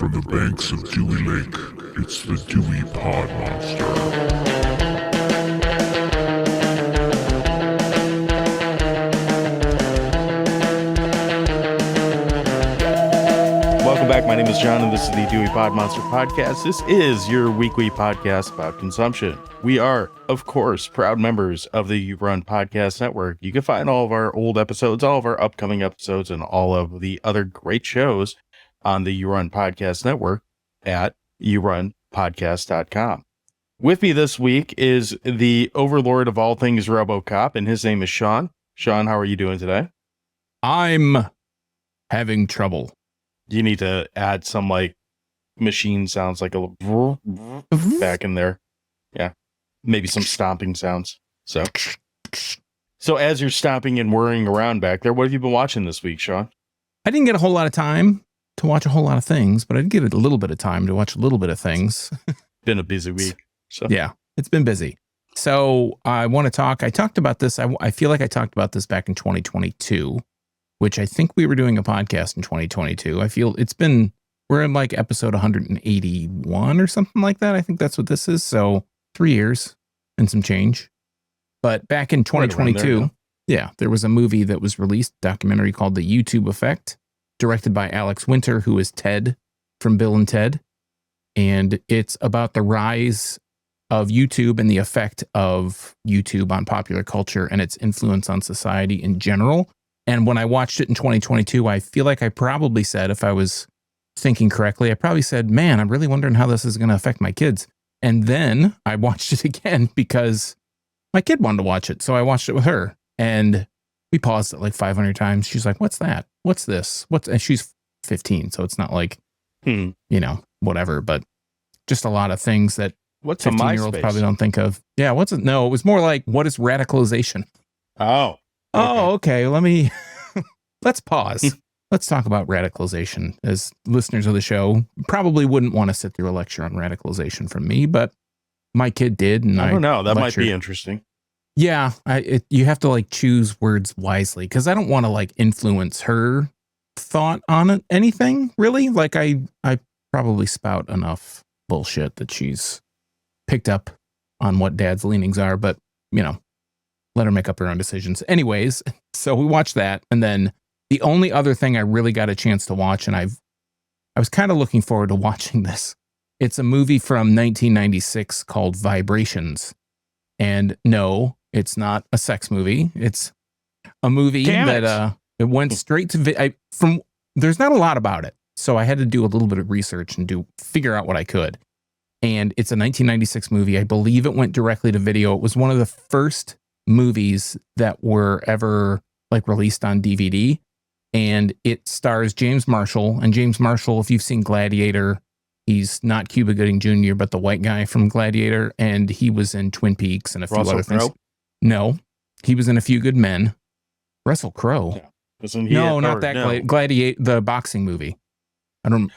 From the banks of Dewey Lake, it's the Dewey Pod Monster. Welcome back. My name is John, and this is the Dewey Pod Monster Podcast. This is your weekly podcast about consumption. We are, of course, proud members of the You Run Podcast Network. You can find all of our old episodes, all of our upcoming episodes, and all of the other great shows on the You Run Podcast Network at yourunpodcast.com. With me this week is the overlord of all things Robocop, and his name is Sean. Sean, how are you doing today? I'm having trouble. You need to add some like machine sounds, like a little back in there. Yeah. Maybe some stomping sounds. So as you're stomping and whirring around back there, what have you been watching this week, Sean? I didn't get a whole lot of time to watch a whole lot of things, but I did get a little bit of time to watch a little bit of things. Been a busy week. So yeah, it's been busy. So I want to talk. I talked about this. I feel like I talked about this back in 2022, which I think we were doing a podcast in 2022. I feel we're in like episode 181 or something like that. I think that's what this is. So 3 years and some change. But back in 2022, there was a movie that was released, documentary called The YouTube Effect, directed by Alex Winter, who is Ted from Bill and Ted. And it's about the rise of YouTube and the effect of YouTube on popular culture and its influence on society in general. And when I watched it in 2022, I feel like I probably said, if I was thinking correctly, I probably said, man, I'm really wondering how this is going to affect my kids. And then I watched it again because my kid wanted to watch it. So I watched it with her and we paused it like 500 times. She's like, what's that? What's this? And she's 15. So it's not like, whatever, but just a lot of things that 15-year-olds probably don't think of. Yeah. No, it was more like, what is radicalization? Oh. Okay. Let's pause. Let's talk about radicalization. As listeners of the show probably wouldn't want to sit through a lecture on radicalization from me, but my kid did. And I don't know. That might be interesting. Yeah. You have to like choose words wisely because I don't want to like influence her thought on anything really. Like I probably spout enough bullshit that she's picked up on what dad's leanings are, but let her make up her own decisions. Anyways, so we watched that. And then the only other thing I really got a chance to watch, and I was kind of looking forward to watching this. It's a movie from 1996 called Vibrations. And no, it's not a sex movie. It's a movie that it went straight to there's not a lot about it. So I had to do a little bit of research and figure out what I could. And it's a 1996 movie. I believe it went directly to video. It was one of the first movies that were ever like released on DVD, and it stars James Marshall. And James Marshall, if you've seen Gladiator, he's not Cuba Gooding Jr., but the white guy from Gladiator, and he was in Twin Peaks and a few other things. No, he was in A Few Good Men. Russell Crowe. Yeah. Gladiator, the boxing movie.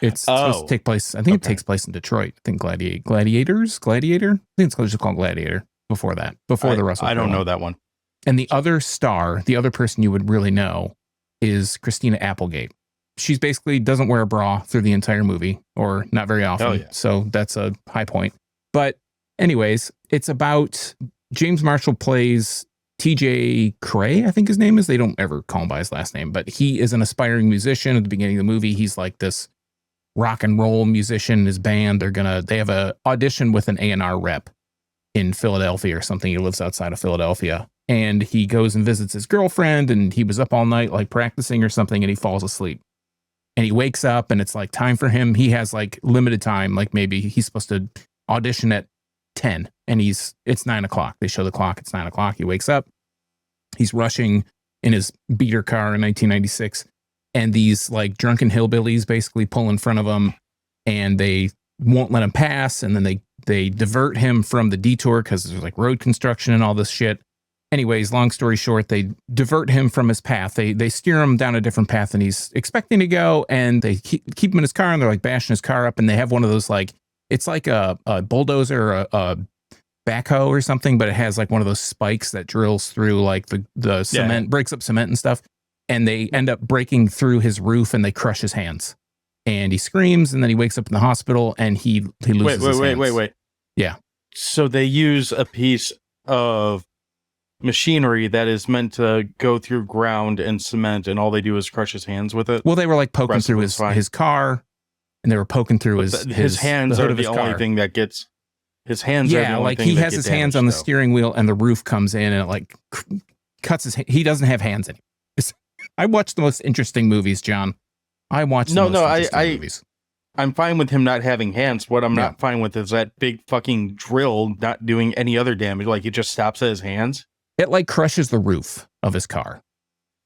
It's supposed to take place. I think it takes place in Detroit. I think Gladiator. I think it's just called Gladiator. Before the Russell Crowe. I don't know that one. And the other person you would really know is Christina Applegate. She's basically doesn't wear a bra through the entire movie, or not very often. Oh, yeah. So that's a high point. But anyways, it's about James Marshall plays TJ Cray, I think his name is. They don't ever call him by his last name, but he is an aspiring musician. At the beginning of the movie, he's like this rock and roll musician in his band. They have a audition with an A&R rep in Philadelphia or something. He lives outside of Philadelphia, and he goes and visits his girlfriend, and he was up all night like practicing or something, and he falls asleep, and he wakes up, and it's like time for him. He has like limited time. Like maybe he's supposed to audition at 10 and it's 9 o'clock. They show the clock. It's 9 o'clock. He wakes up, he's rushing in his beater car in 1996. And these like drunken hillbillies basically pull in front of him, and they won't let him pass. And then they divert him from the detour because there's like road construction and all this shit. Anyways, long story short, they divert him from his path. They steer him down a different path than he's expecting to go. And they keep him in his car, and they're like bashing his car up. And they have one of those, like, it's like a bulldozer or a backhoe or something, but it has like one of those spikes that drills through like the cement, breaks up cement and stuff. And they end up breaking through his roof, and they crush his hands. and he screams, and then he wakes up in the hospital, and he loses his hands. Wait. Yeah. So they use a piece of machinery that is meant to go through ground and cement, and all they do is crush his hands with it. Well, they were like poking through his car, and they were poking through his hands the are the only thing that gets his hands. Yeah, are the only like thing he that has get his hands damaged, on the though. steering wheel, and the roof comes in, and it like cuts his. He doesn't have hands anymore. I watch the most interesting movies, John. I watch the most interesting movies. I'm fine with him not having hands. What I'm not fine with is that big fucking drill not doing any other damage. Like, it just stops at his hands. It like crushes the roof of his car,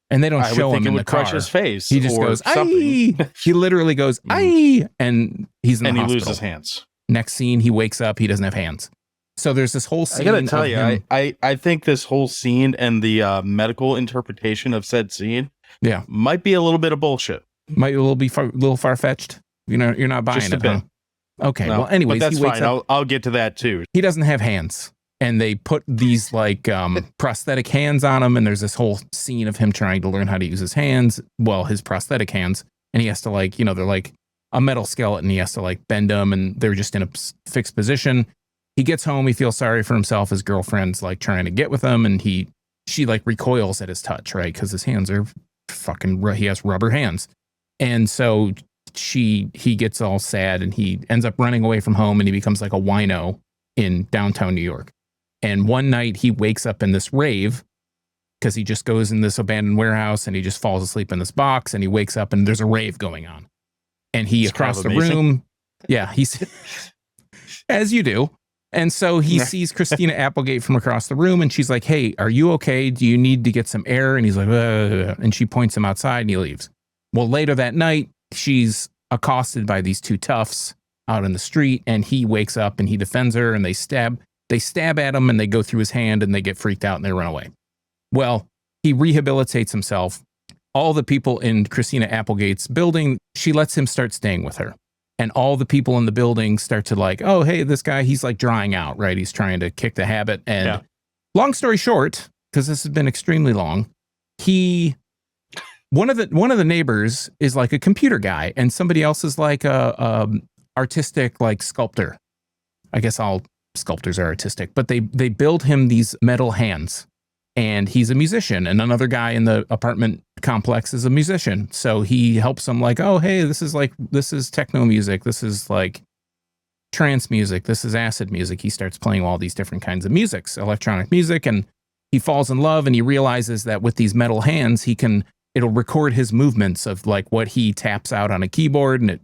and they don't show him in the car. Crush his face. He just goes, "Aye!" He literally goes, "Aye!" and he's in the hospital. And he loses hands. Next scene, he wakes up. He doesn't have hands. So there's this whole scene. I gotta tell you, I think this whole scene and the medical interpretation of said scene, might be a little bit of bullshit. Might a little far fetched. You know, you're not buying Just a it, bit. Huh? Okay. Well, anyways, but that's he wakes fine. up. I'll get to that too. He doesn't have hands, and they put these like prosthetic hands on him, and there's this whole scene of him trying to learn how to use his hands. Well, his prosthetic hands, and he has to like, they're like a metal skeleton. He has to like bend them, and they're just in a fixed position. He gets home. He feels sorry for himself. His girlfriend's like trying to get with him, and she like recoils at his touch, right? Because his hands are he has rubber hands, and so he gets all sad, and he ends up running away from home, and he becomes like a wino in downtown New York. And one night he wakes up in this rave because he just goes in this abandoned warehouse, and he just falls asleep in this box, and he wakes up and there's a rave going on, and It's across the amazing. room, he's as you do. And so he sees Christina Applegate from across the room, and she's like, "Hey, are you okay? Do you need to get some air?" And he's like, and she points him outside, and he leaves. Well, later that night, she's accosted by these two toughs out in the street, and he wakes up and he defends her, and they stab at him, and they go through his hand, and they get freaked out and they run away. Well, he rehabilitates himself. All the people in Christina Applegate's building, she lets him start staying with her. And all the people in the building start to like, "Oh, hey, this guy, he's like drying out, right? He's trying to kick the habit." And long story short, because this has been extremely long, one of the neighbors is like a computer guy, and somebody else is like a artistic like sculptor. I guess all sculptors are artistic, but they build him these metal hands, and he's a musician, and another guy in the apartment complex is a musician. So he helps them like, "Oh, hey, this is techno music. This is like trance music. This is acid music." He starts playing all these different kinds of musics, electronic music, and he falls in love, and he realizes that with these metal hands, it'll record his movements of like what he taps out on a keyboard, and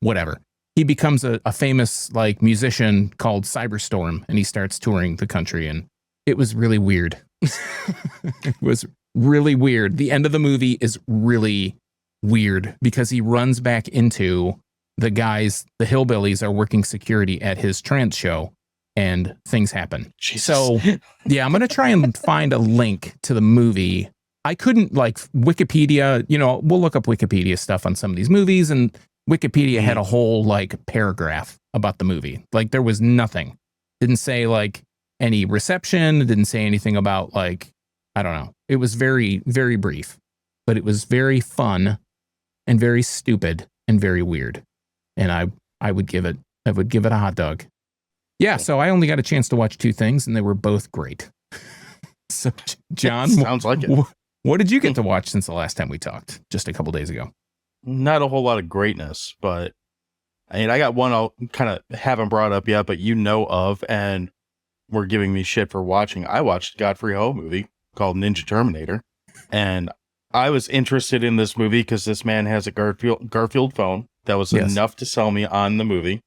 whatever. He becomes a famous like musician called Cyberstorm, and he starts touring the country, and it was really weird. It was really weird. The end of the movie is really weird because he runs back into the hillbillies are working security at his trance show, and things happen. Jesus. So yeah, I'm going to try and find a link to the movie. I couldn't like Wikipedia, we'll look up Wikipedia stuff on some of these movies, and Wikipedia had a whole like paragraph about the movie. Like there was nothing. Didn't say like any reception, didn't say anything about like, I don't know. It was very, very brief, but it was very fun and very stupid and very weird. And I would give it a hot dog. Yeah, so I only got a chance to watch two things, and they were both great. So John, sounds like it. What did you get to watch since the last time we talked just a couple days ago? Not a whole lot of greatness, but I mean, I got one I'll kind of haven't brought up yet, but you know of, and were giving me shit for watching. I watched a Godfrey Ho movie called Ninja Terminator, and I was interested in this movie because this man has a Garfield phone. That was enough to sell me on the movie.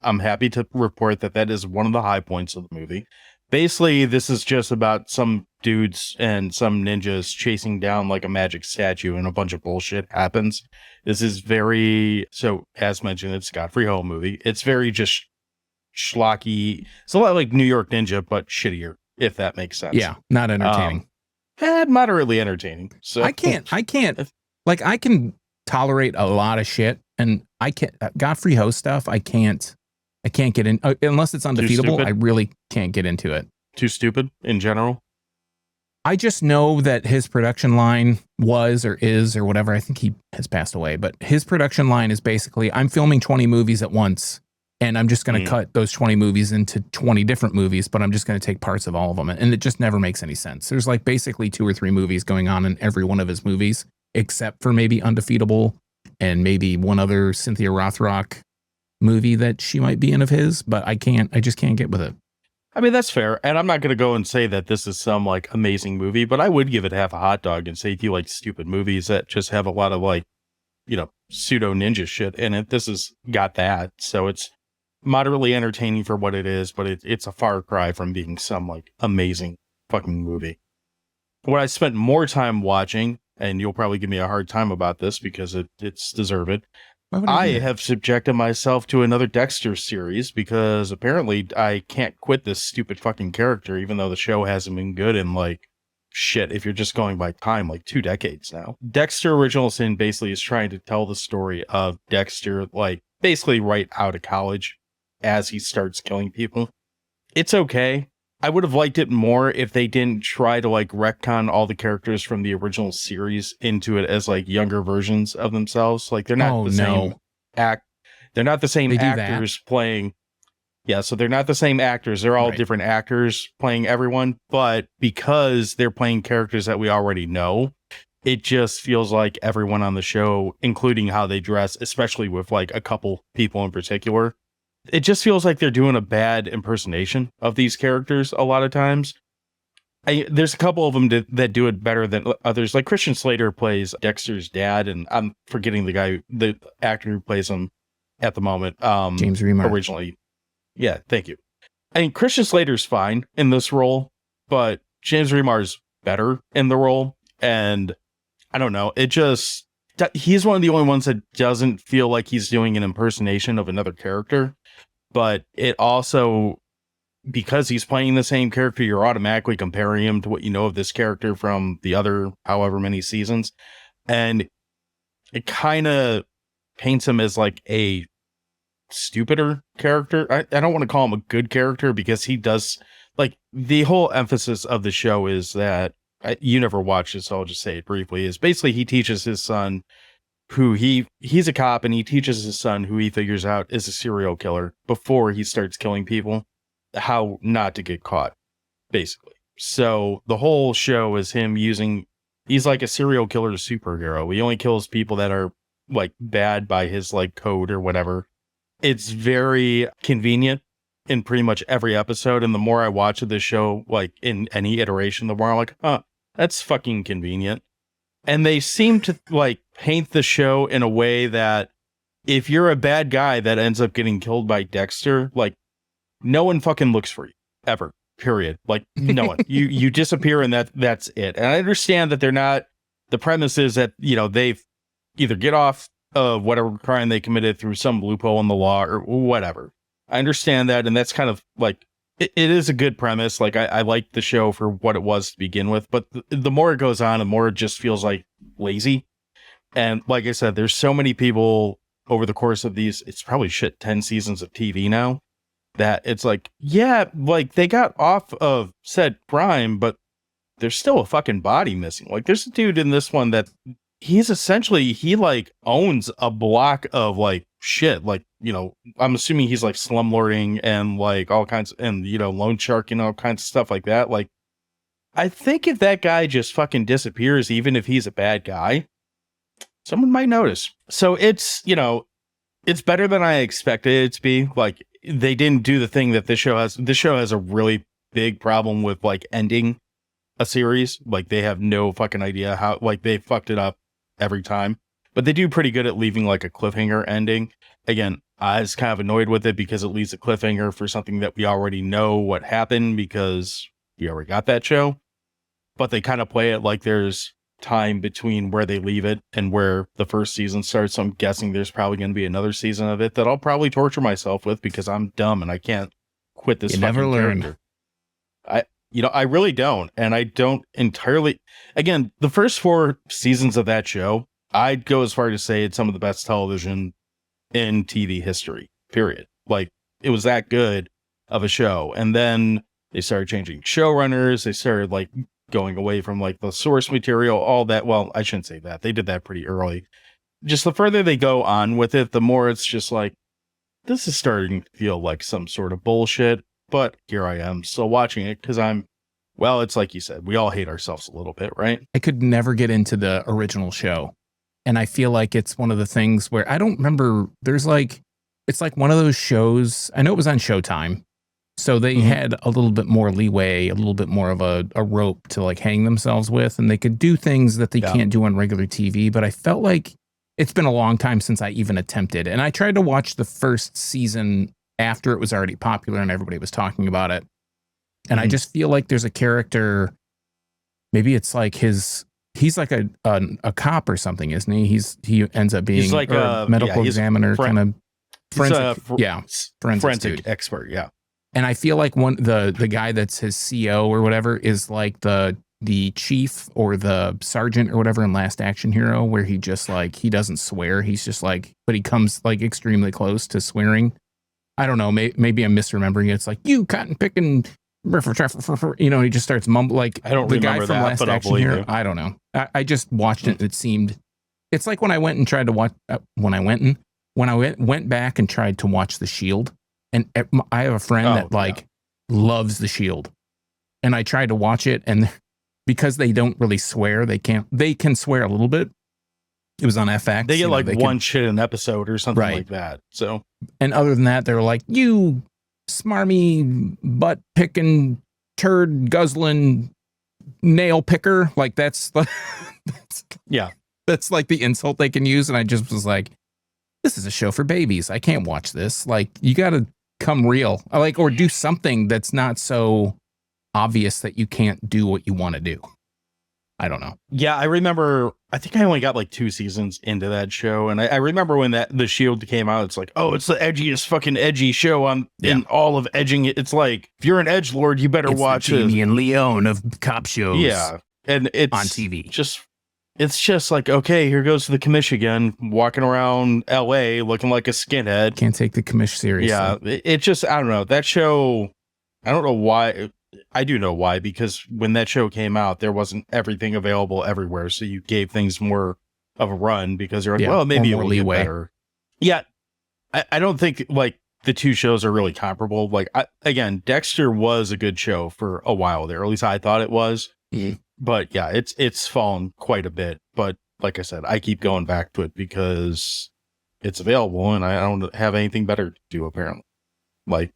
I'm happy to report that is one of the high points of the movie. Basically, this is just about some dudes and some ninjas chasing down like a magic statue, and a bunch of bullshit happens. This is as mentioned, it's a Godfrey Ho movie. It's very just schlocky. It's a lot like New York Ninja, but shittier, if that makes sense. Yeah, not entertaining. Moderately entertaining. So I can't, like, I can tolerate a lot of shit, and I can't, Godfrey Ho stuff, I can't get in, unless it's undefeatable. I really can't get into it. Too stupid in general? I just know that his production line was or is or whatever. I think he has passed away, but his production line is basically I'm filming 20 movies at once and I'm just going to cut those 20 movies into 20 different movies, but I'm just going to take parts of all of them. And it just never makes any sense. There's like basically 2 or 3 movies going on in every one of his movies, except for maybe Undefeatable and maybe one other Cynthia Rothrock movie that she might be in of his, but I just can't get with it. I mean, that's fair. And I'm not going to go and say that this is some like amazing movie, but I would give it half a hot dog and say if you like stupid movies that just have a lot of like, pseudo ninja shit in it, this has got that. So it's moderately entertaining for what it is, but it's a far cry from being some like amazing fucking movie. What I spent more time watching, and you'll probably give me a hard time about this because it's deserved. I have subjected myself to another Dexter series because apparently I can't quit this stupid fucking character, even though the show hasn't been good in like shit. If you're just going by time, like 2 decades now. Dexter Original Sin basically is trying to tell the story of Dexter, like basically right out of college as he starts killing people. It's okay. I would have liked it more if they didn't try to like retcon all the characters from the original series into it as like younger versions of themselves. Like they're not same they're not the same actors playing. Yeah, so they're not the same actors. They're all different actors playing everyone, but because they're playing characters that we already know, it just feels like everyone on the show, including how they dress, especially with like a couple people in particular, it just feels like they're doing a bad impersonation of these characters a lot of times. There's a couple of them that do it better than others. Like Christian Slater plays Dexter's dad, and I'm forgetting the actor who plays him at the moment. James Remar. Originally. Yeah, thank you. I mean, Christian Slater's fine in this role, but James Remar's better in the role. And I don't know, he's one of the only ones that doesn't feel like he's doing an impersonation of another character. But it also, because he's playing the same character, you're automatically comparing him to what you know of this character from the other however many seasons. And it kind of paints him as like a stupider character. I don't want to call him a good character because he does, like, the whole emphasis of the show is that, you never watched it, so I'll just say it briefly, is basically he teaches his son who he's a cop, and he teaches his son, who he figures out is a serial killer before he starts killing people, how not to get caught, basically. So the whole show is him he's like a serial killer superhero. He only kills people that are like bad by his like code or whatever. It's very convenient in pretty much every episode. And the more I watch of this show, like in any iteration, the more I'm like, that's fucking convenient. And they seem to like paint the show in a way that if you're a bad guy that ends up getting killed by Dexter, like no one fucking looks for you ever, period. Like no one, you disappear and that's it. And I understand that the premise is that, they've either get off of whatever crime they committed through some loophole in the law or whatever. I understand that. And that's kind of like, it is a good premise. Like I liked the show for what it was to begin with, but the more it goes on, the more it just feels like lazy. And like I said, there's so many people over the course of these, it's probably 10 seasons of TV now, that it's like, yeah, like they got off of said crime, but there's still a fucking body missing. Like there's a dude in this one that he like owns a block of like shit. Like, I'm assuming he's like slumlording and like all kinds and, loan shark and all kinds of stuff like that. Like, I think if that guy just fucking disappears, even if he's a bad guy, someone might notice. So it's, it's better than I expected it to be. Like, they didn't do the thing that this show has. This show has a really big problem with like ending a series. Like they have no fucking idea how, like they fucked it up every time, but they do pretty good at leaving like a cliffhanger ending. Again, I was kind of annoyed with it because it leaves a cliffhanger for something that we already know what happened because we already got that show, but they kind of play it like there's time between where they leave it and where the first season starts. So I'm guessing there's probably going to be another season of it that I'll probably torture myself with because I'm dumb and I can't quit this. You never learn. Character. I really don't. And I don't entirely, again, the first 4 seasons of that show, I'd go as far to say it's some of the best television in TV history, period. Like it was that good of a show. And then they started changing showrunners. They started like going away from like the source material, all that. Well, I shouldn't say that. They did that pretty early. Just the further they go on with it, the more it's just like, this is starting to feel like some sort of bullshit. But here I am still watching it because well, it's like you said, we all hate ourselves a little bit, right? I could never get into the original show. And I feel like it's one of the things where I don't remember, it's like one of those shows. I know it was on Showtime. So they had a little bit more leeway, a little bit more of a rope to like hang themselves with, and they could do things that they can't do on regular TV. But I felt like it's been a long time since I even attempted. And I tried to watch the first season after it was already popular and everybody was talking about it. And I just feel like there's a character, maybe it's like he's like a cop or something, isn't he? He ends up being like a medical examiner, kind of forensic expert. Yeah. And I feel like the guy that's his CO or whatever is like the chief or the sergeant or whatever in Last Action Hero, where he just like, he doesn't swear. He's just like, but he comes like extremely close to swearing. I don't know. Maybe I'm misremembering it. It's like, you cotton picking, you know, he just starts mumbling like I don't the remember guy from that, Last but Action Hero. you. I don't know. I just watched it. And it's like when I went and tried to watch, when I went back and tried to watch The Shield. And I have a friend that loves The Shield, and I tried to watch it, and because they don't really swear, they can swear a little bit. It was on FX. They get like one shit an episode or something like that. So, and other than that, they're like, you smarmy butt picking, turd guzzling, nail picker. Like that's like the insult they can use. And I just was like, this is a show for babies. I can't watch this. Like, you got to come real, or do something that's not so obvious that you can't do what you want to do. I don't know. Yeah, I remember, I think I only got like 2 seasons into that show. And I remember when The Shield came out, it's like, oh, it's the edgiest fucking edgy show in all of edging. It's like, if you're an edgelord, you better watch it. Jamie and Leon of cop shows. Yeah. And it's on TV. It's just like, okay, here goes the commish again, walking around LA looking like a skinhead. Can't take the commish seriously. Yeah, it just, I don't know. That show, I don't know why. I do know why, because when that show came out, there wasn't everything available everywhere. So you gave things more of a run because you're like, well, maybe it will get better. Yeah, I don't think like the two shows are really comparable. Like, again, Dexter was a good show for a while there. At least I thought it was. Mm-hmm. But yeah, it's fallen quite a bit. But like I said, I keep going back to it because it's available and I don't have anything better to do, apparently. Like,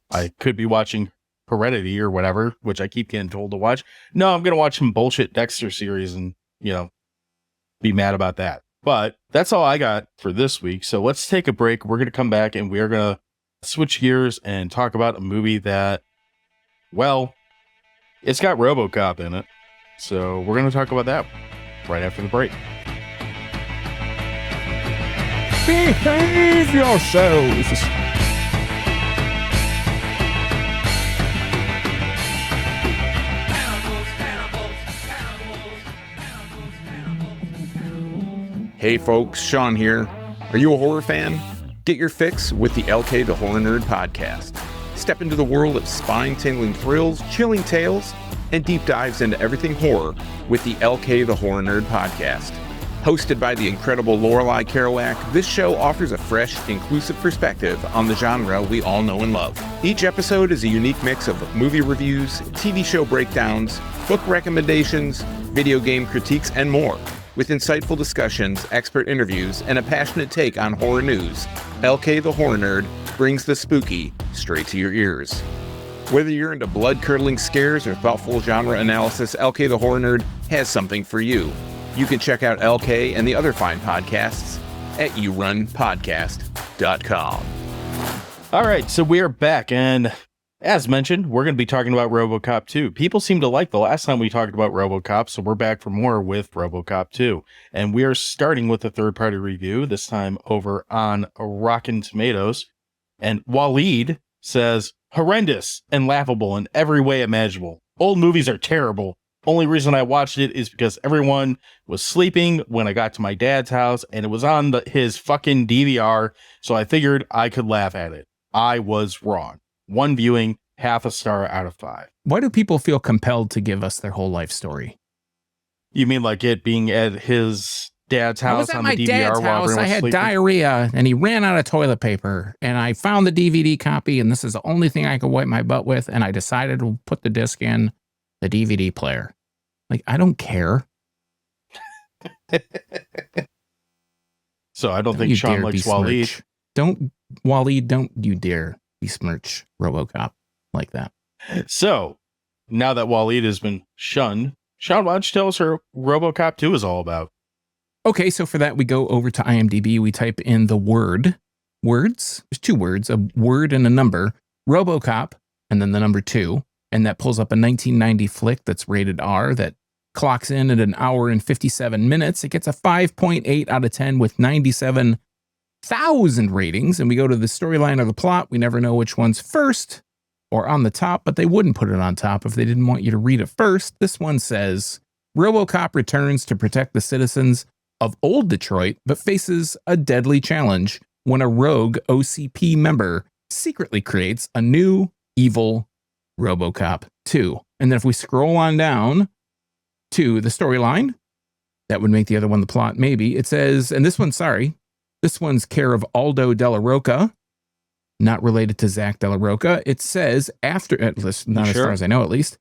I could be watching Heredity or whatever, which I keep getting told to watch. No, I'm going to watch some bullshit Dexter series and, be mad about that. But that's all I got for this week. So let's take a break. We're going to come back and we are going to switch gears and talk about a movie that, well, it's got Robocop in it. So we're going to talk about that right after the break. Behave yourselves. Hey folks, Sean here. Are you a horror fan? Get your fix with the LK the Horror Nerd podcast. Step into the world of spine-tingling thrills, chilling tales, and deep dives into everything horror with the LK the Horror Nerd podcast. Hosted by the incredible Lorelei Kerouac, this show offers a fresh, inclusive perspective on the genre we all know and love. Each episode is a unique mix of movie reviews, TV show breakdowns, book recommendations, video game critiques, and more. With insightful discussions, expert interviews, and a passionate take on horror news, LK the Horror Nerd brings the spooky straight to your ears. Whether you're into blood-curdling scares or thoughtful genre analysis, LK the Horror Nerd has something for you. You can check out LK and the other fine podcasts at yourunpodcast.com. All right, so we're back, and as mentioned, we're going to be talking about Robocop 2. People seem to like the last time we talked about Robocop, so we're back for more with Robocop 2. And we are starting with a third-party review, this time over on Rotten Tomatoes. And Waleed says, horrendous and laughable in every way imaginable. Old movies are terrible. Only reason I watched it is because everyone was sleeping when I got to my dad's house, and it was on his fucking DVR, so I figured I could laugh at it. I was wrong. One viewing half a star out of 5. Why do people feel compelled to give us their whole life story? You mean like it being at his dad's I was house at on my the DVR dad's while house. everyone I was had sleeping? diarrhea, and he ran out of toilet paper. And I found the DVD copy, and this is the only thing I could wipe my butt with. And I decided to put the disc in the DVD player. Like, I don't care. So I don't think you Sean dare likes Waleed. besmirch. Don't you dare besmirch Robocop like that. So now that Waleed has been shunned, Sean, why don't you tell us what Robocop 2 is all about? Okay, so for that, we go over to IMDb. We type in the words. There's 2 words, a word and a number, Robocop, and then the number 2. And that pulls up a 1990 flick that's rated R that clocks in at an hour and 57 minutes. It gets a 5.8 out of 10 with 97,000 ratings. And we go to the storyline or the plot. We never know which one's first or on the top, but they wouldn't put it on top if they didn't want you to read it first. This one says, Robocop returns to protect the citizens of old Detroit, but faces a deadly challenge when a rogue OCP member secretly creates a new evil Robocop 2. And then if we scroll on down to the storyline, that would make the other one the plot, maybe. It says, and this one's care of Aldo Della Rocca, not related to Zach Della Rocca. It says, after, at least not as far as I know at least,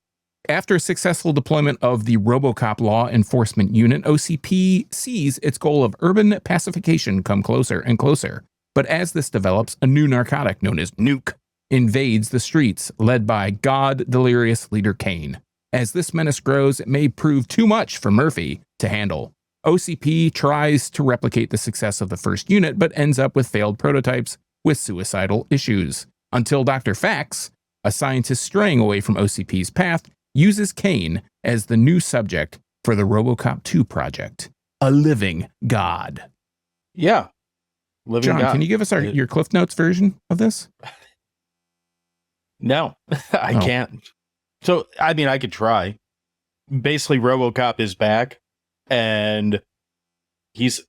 after a successful deployment of the Robocop law enforcement unit, OCP sees its goal of urban pacification come closer and closer. But as this develops, a new narcotic known as Nuke invades the streets, led by God-delirious leader Kane. As this menace grows, it may prove too much for Murphy to handle. OCP tries to replicate the success of the first unit, but ends up with failed prototypes with suicidal issues. Until Dr. Fax, a scientist straying away from OCP's path, uses Kane as the new subject for the Robocop 2 project. A living god. Yeah. Living John, God. can you give us your Cliff Notes version of this? No, I can't. So, I mean, I could try. Basically, Robocop is back, and he's,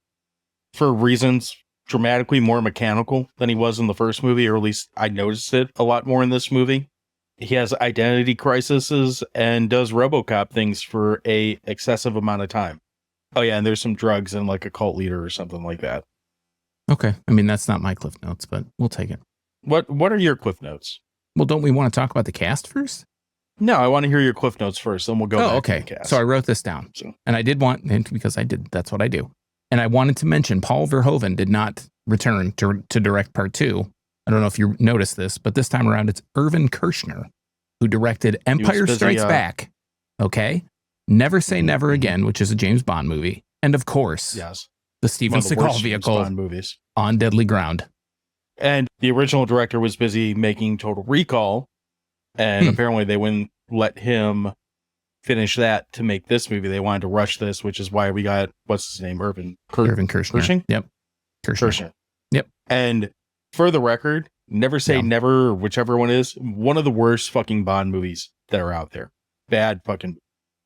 for reasons, dramatically more mechanical than he was in the first movie, or at least I noticed it a lot more in this movie. He has identity crises and does Robocop things for a excessive amount of time. Oh, yeah, and there's some drugs and like a cult leader or something like that. Okay. I mean, that's not my Cliff Notes, but we'll take it. What are your Cliff Notes? Well, don't we want to talk about the cast first? No, I want to hear your Cliff Notes first, then we'll go back okay. to the cast. So I wrote this down. And I did want, because that's what I do. And I wanted to mention Paul Verhoeven did not return to direct part 2. I don't know if you noticed this, but this time around it's Irvin Kershner, who directed Empire Strikes Back. Okay. Never Say Never Again, which is a James Bond movie. And of course, yes, the Steven Seagal vehicle Bond movies. On Deadly Ground. And the original director was busy making Total Recall, and apparently they wouldn't let him finish that to make this movie. They wanted to rush this, which is why we got, what's his name, Irvin Kershner. Yep. Kershner. Yep. And for the record, Never Say Never, or whichever one is, one of the worst fucking Bond movies that are out there. Bad fucking.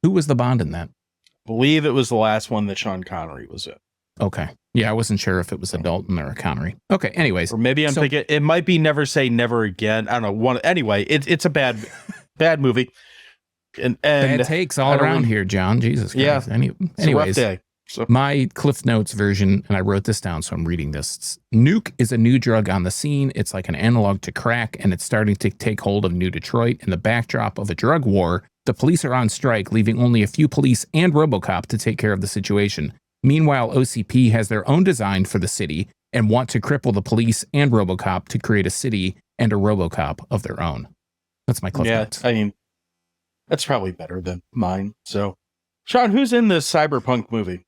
Who was the Bond in that? I believe it was the last one that Sean Connery was in. Okay. Yeah, I wasn't sure if it was a Dalton or a Connery. Okay, anyways. Or maybe I'm thinking it might be Never Say Never Again. I don't know. Anyway, it's a bad movie. And bad takes all around here, John. Jesus Christ. Yeah. Anyways, it's a rough day. So. My Cliff Notes version, and I wrote this down, so I'm reading this. Nuke is a new drug on the scene. It's like an analog to crack, and it's starting to take hold of New Detroit. In the backdrop of a drug war, the police are on strike, leaving only a few police and Robocop to take care of the situation. Meanwhile, OCP has their own design for the city and want to cripple the police and Robocop to create a city and a Robocop of their own. That's my Cliff Notes. I mean, that's probably better than mine. So, Sean, who's in this cyberpunk movie?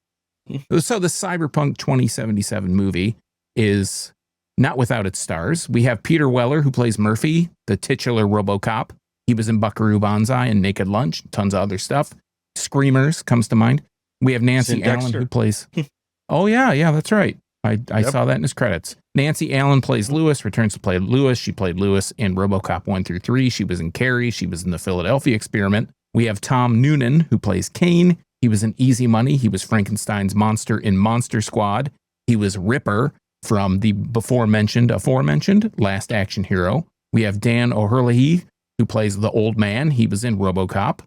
So the Cyberpunk 2077 movie is not without its stars. We have Peter Weller, who plays Murphy, the titular Robocop. He was in Buckaroo Banzai and Naked Lunch, tons of other stuff. Screamers comes to mind. We have Nancy Allen, who plays... Oh, yeah, that's right. I saw that in his credits. Nancy Allen plays Lewis, returns to play Lewis. She played Lewis in Robocop 1 through 3. She was in Carrie. She was in the Philadelphia Experiment. We have Tom Noonan, who plays Kane. He was in Easy Money. He was Frankenstein's monster in Monster Squad. He was Ripper from the aforementioned Last Action Hero. We have Dan O'Herlihy, who plays the old man. He was in Robocop.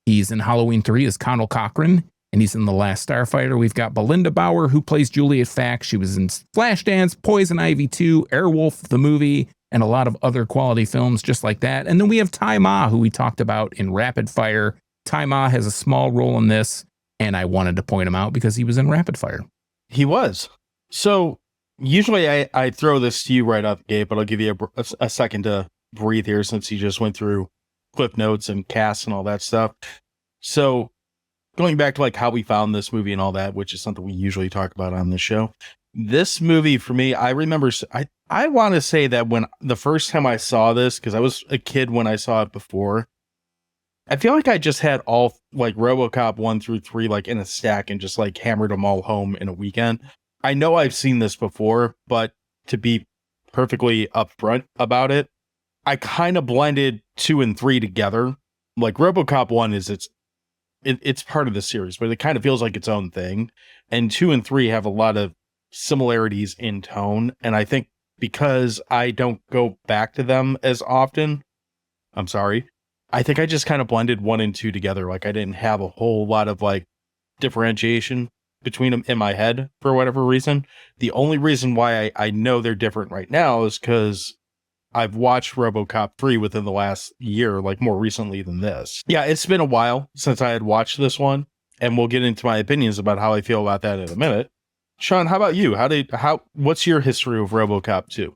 He's in Halloween 3 as Connell Cochran, and he's in The Last Starfighter. We've got Belinda Bauer, who plays Juliet Fax. She was in Flashdance, Poison Ivy 2, Airwolf, the movie, and a lot of other quality films just like that. And then we have Ty Ma, who we talked about in Rapid Fire. Ty Ma has a small role in this, and I wanted to point him out because he was in Rapid Fire. He was. So usually I throw this to you right out the gate, but I'll give you a second to breathe here since you just went through clip notes and cast and all that stuff. So going back to like how we found this movie and all that, which is something we usually talk about on this show. This movie for me, I remember, I want to say that when the first time I saw this, because I was a kid when I saw it before, I feel like I just had all like RoboCop 1 through 3 like in a stack and just like hammered them all home in a weekend. I know I've seen this before, but to be perfectly upfront about it, I kind of blended 2 and 3 together. Like RoboCop 1 is it's part of the series, but it kind of feels like its own thing. And 2 and 3 have a lot of similarities in tone. And I think because I don't go back to them as often, I'm sorry, I think I just kind of blended 1 and 2 together. Like I didn't have a whole lot of like differentiation between them in my head for whatever reason. The only reason why I know they're different right now is because I've watched RoboCop 3 within the last year, like more recently than this. Yeah, it's been a while since I had watched this one, and we'll get into my opinions about how I feel about that in a minute. Sean, how about you? What's your history of RoboCop 2?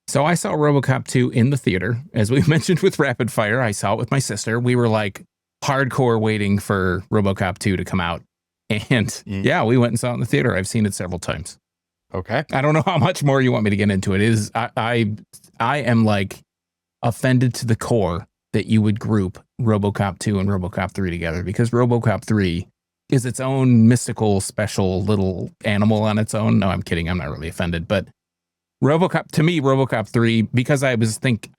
So I saw RoboCop 2 in the theater. As we mentioned with Rapid Fire, I saw it with my sister. We were like hardcore waiting for RoboCop 2 to come out. And yeah, we went and saw it in the theater. I've seen it several times. Okay. I don't know how much more you want me to get into it. I am like offended to the core that you would group RoboCop 2 and RoboCop 3 together, because RoboCop 3 is its own mystical, special little animal on its own. No, I'm kidding. I'm not really offended, but RoboCop 3, because I think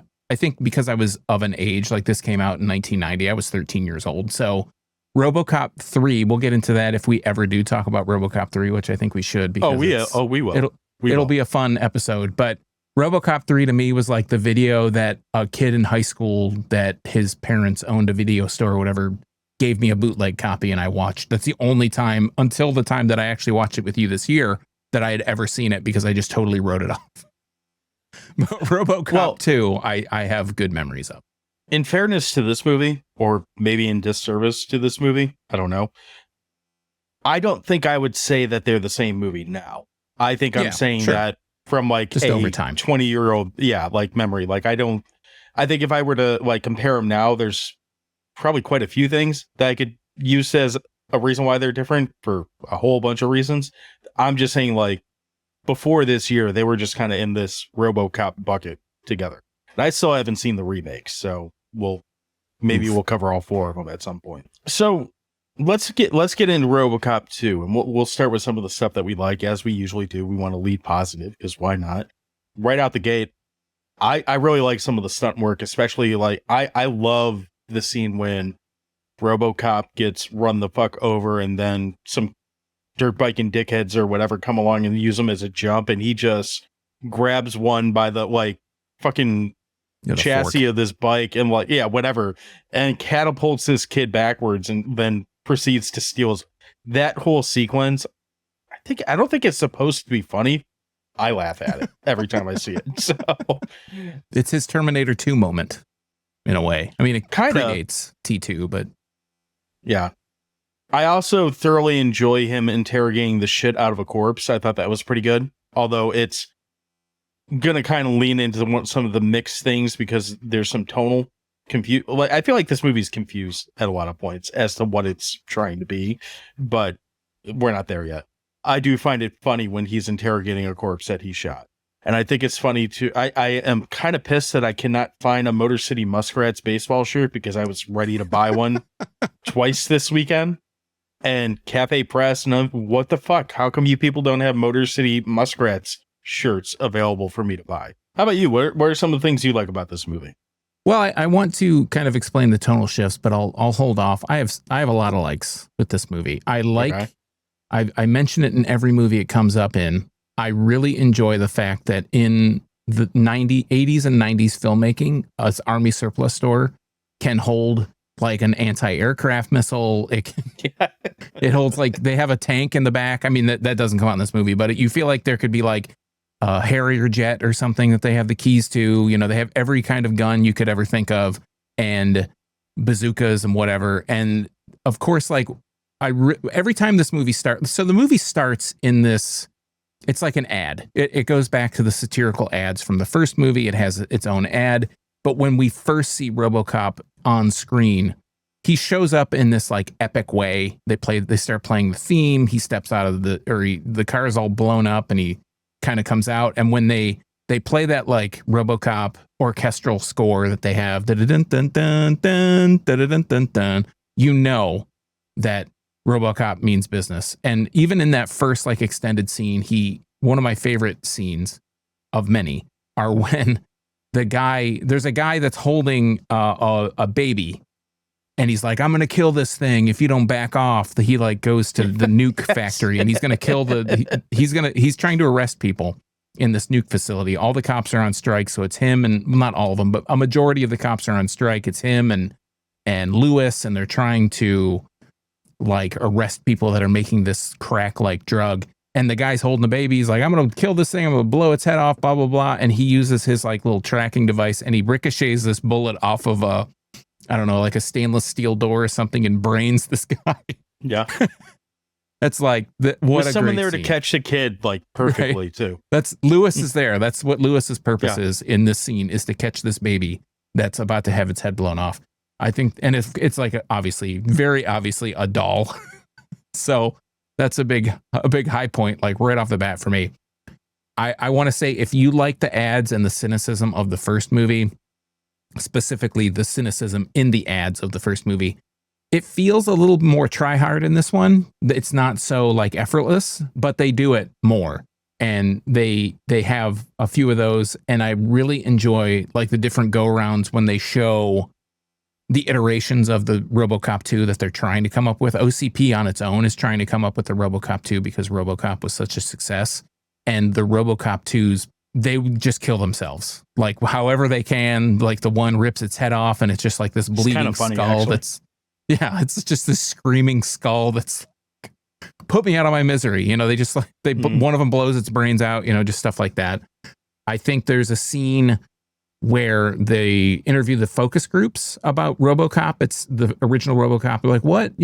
because I was of an age, like this came out in 1990, I was 13 years old. So RoboCop 3, we'll get into that if we ever do talk about RoboCop 3, which I think we should. Because we will. It'll be a fun episode. But RoboCop 3 to me was like the video that a kid in high school that his parents owned a video store or whatever gave me a bootleg copy and I watched. That's the only time until the time that I actually watched it with you this year that I had ever seen it, because I just totally wrote it off. But RoboCop 2, I have good memories of. In fairness to this movie, or maybe in disservice to this movie, I don't know. I don't think I would say that they're the same movie now. I think I'm saying that from like just over time, 20-year-old, like memory. Like I think if I were to like compare them now, there's probably quite a few things that I could use as a reason why they're different for a whole bunch of reasons. I'm just saying like before this year, they were just kind of in this RoboCop bucket together. And I still haven't seen the remakes, so we'll cover all 4 of them at some point. So let's get into RoboCop 2, and we'll start with some of the stuff that we like, as we usually do. We want to lead positive, because why not? Right out the gate, I really like some of the stunt work, especially like I love the scene when RoboCop gets run the fuck over, and then some dirt biking dickheads or whatever come along and use him as a jump, and he just grabs one by the like fucking chassis of this bike and like whatever, and catapults this kid backwards and then proceeds to steal that whole sequence. I don't think it's supposed to be funny. I laugh at it every time I see it. So it's his Terminator 2 moment in a way. I mean, it kind of predates T2, but yeah. I also thoroughly enjoy him interrogating the shit out of a corpse. I thought that was pretty good, although it's gonna kind of lean into some of the mixed things because there's some tonal confuse. Like I feel like this movie's confused at a lot of points as to what it's trying to be, but we're not there yet. I do find it funny when he's interrogating a corpse that he shot, and I think it's funny too. I am kind of pissed that I cannot find a Motor City Muskrats baseball shirt, because I was ready to buy one twice this weekend. And Cafe Press, what the fuck? How come you people don't have Motor City Muskrats shirts available for me to buy? How about you? What are some of the things you like about this movie? Well, I want to kind of explain the tonal shifts, but I'll hold off. I have a lot of likes with this movie. I mention it in every movie it comes up in. I really enjoy the fact that in the 80s and 90s filmmaking, as Army surplus store can hold like an anti-aircraft missile. It holds like they have a tank in the back. I mean, that doesn't come out in this movie, but you feel like there could be like a Harrier jet or something that they have the keys to. You know, they have every kind of gun you could ever think of, and bazookas and whatever. And of course, like every time this movie starts, so the movie starts in this, it's like an ad. It goes back to the satirical ads from the first movie. It has its own ad. But when we first see Robocop on screen, he shows up in this like epic way. They start playing the theme. He steps out of the car is all blown up and he kind of comes out. And when they play that like Robocop orchestral score that they have, you know that Robocop means business. And even in that first like extended scene, one of my favorite scenes of many are when there's a guy that's holding a baby, and he's like, I'm going to kill this thing if you don't back off. He like goes to the nuke factory and he's going to kill he's trying to arrest people in this nuke facility. All the cops are on strike. So it's him, and not all of them, but a majority of the cops are on strike. It's him and Lewis, and they're trying to like arrest people that are making this crack like drug. And the guy's holding the baby. He's like, I'm going to kill this thing. I'm going to blow its head off, blah, blah, blah. And he uses his like little tracking device and he ricochets this bullet off of I don't know, like a stainless steel door or something, and brains this guy. Yeah. That's like, what With a someone great there scene. to catch the kid like perfectly too. That's Lewis is there. That's what Lewis's purpose is in this scene, is to catch this baby that's about to have its head blown off. I think, and it's like very obviously a doll. So that's a big high point, like right off the bat for me. I want to say, if you like the ads and the cynicism of the first movie, specifically the cynicism in the ads of the first movie, it feels a little more try hard in this one. It's not so like effortless, but they do it more. And they have a few of those. And I really enjoy like the different go rounds when they show the iterations of the Robocop 2 that they're trying to come up with. OCP on its own is trying to come up with the Robocop 2 because Robocop was such a success. And the Robocop 2s, they just kill themselves. Like however they can, like the one rips its head off and it's just like this bleeding funny, skull actually. it's just this screaming skull that's like, put me out of my misery. You know, they just like, one of them blows its brains out, you know, just stuff like that. I think there's a scene where they interview the focus groups about Robocop. It's the original Robocop. They're like, what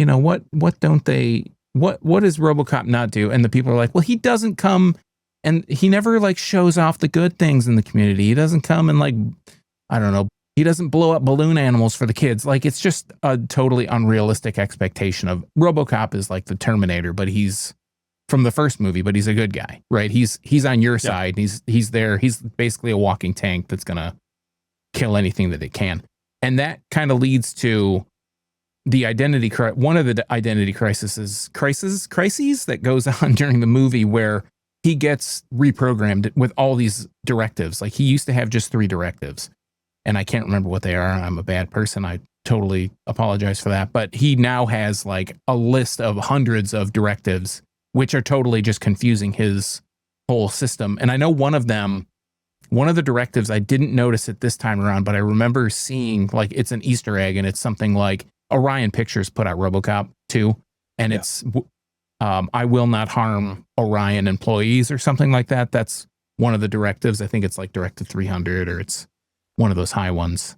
does Robocop not do? And the people are like, well, he doesn't come and he never like shows off the good things in the community. He doesn't come and like, I don't know, he doesn't blow up balloon animals for the kids. Like, it's just a totally unrealistic expectation of Robocop is like the Terminator, but he's from the first movie, but he's a good guy, right? He's on your side. He's there. He's basically a walking tank that's going to kill anything that it can. And that kind of leads to the one of the identity crises that goes on during the movie, where he gets reprogrammed with all these directives. Like, he used to have just 3 directives, and I can't remember what they are. I'm a bad person. I totally apologize for that. But he now has like a list of hundreds of directives, which are totally just confusing his whole system. And I know one of the directives, I didn't notice it this time around, but I remember seeing like it's an Easter egg, and it's something like Orion Pictures put out Robocop 2, and it's I will not harm Orion employees or something like that. That's one of the directives. I think it's like Directive 300, or it's one of those high ones.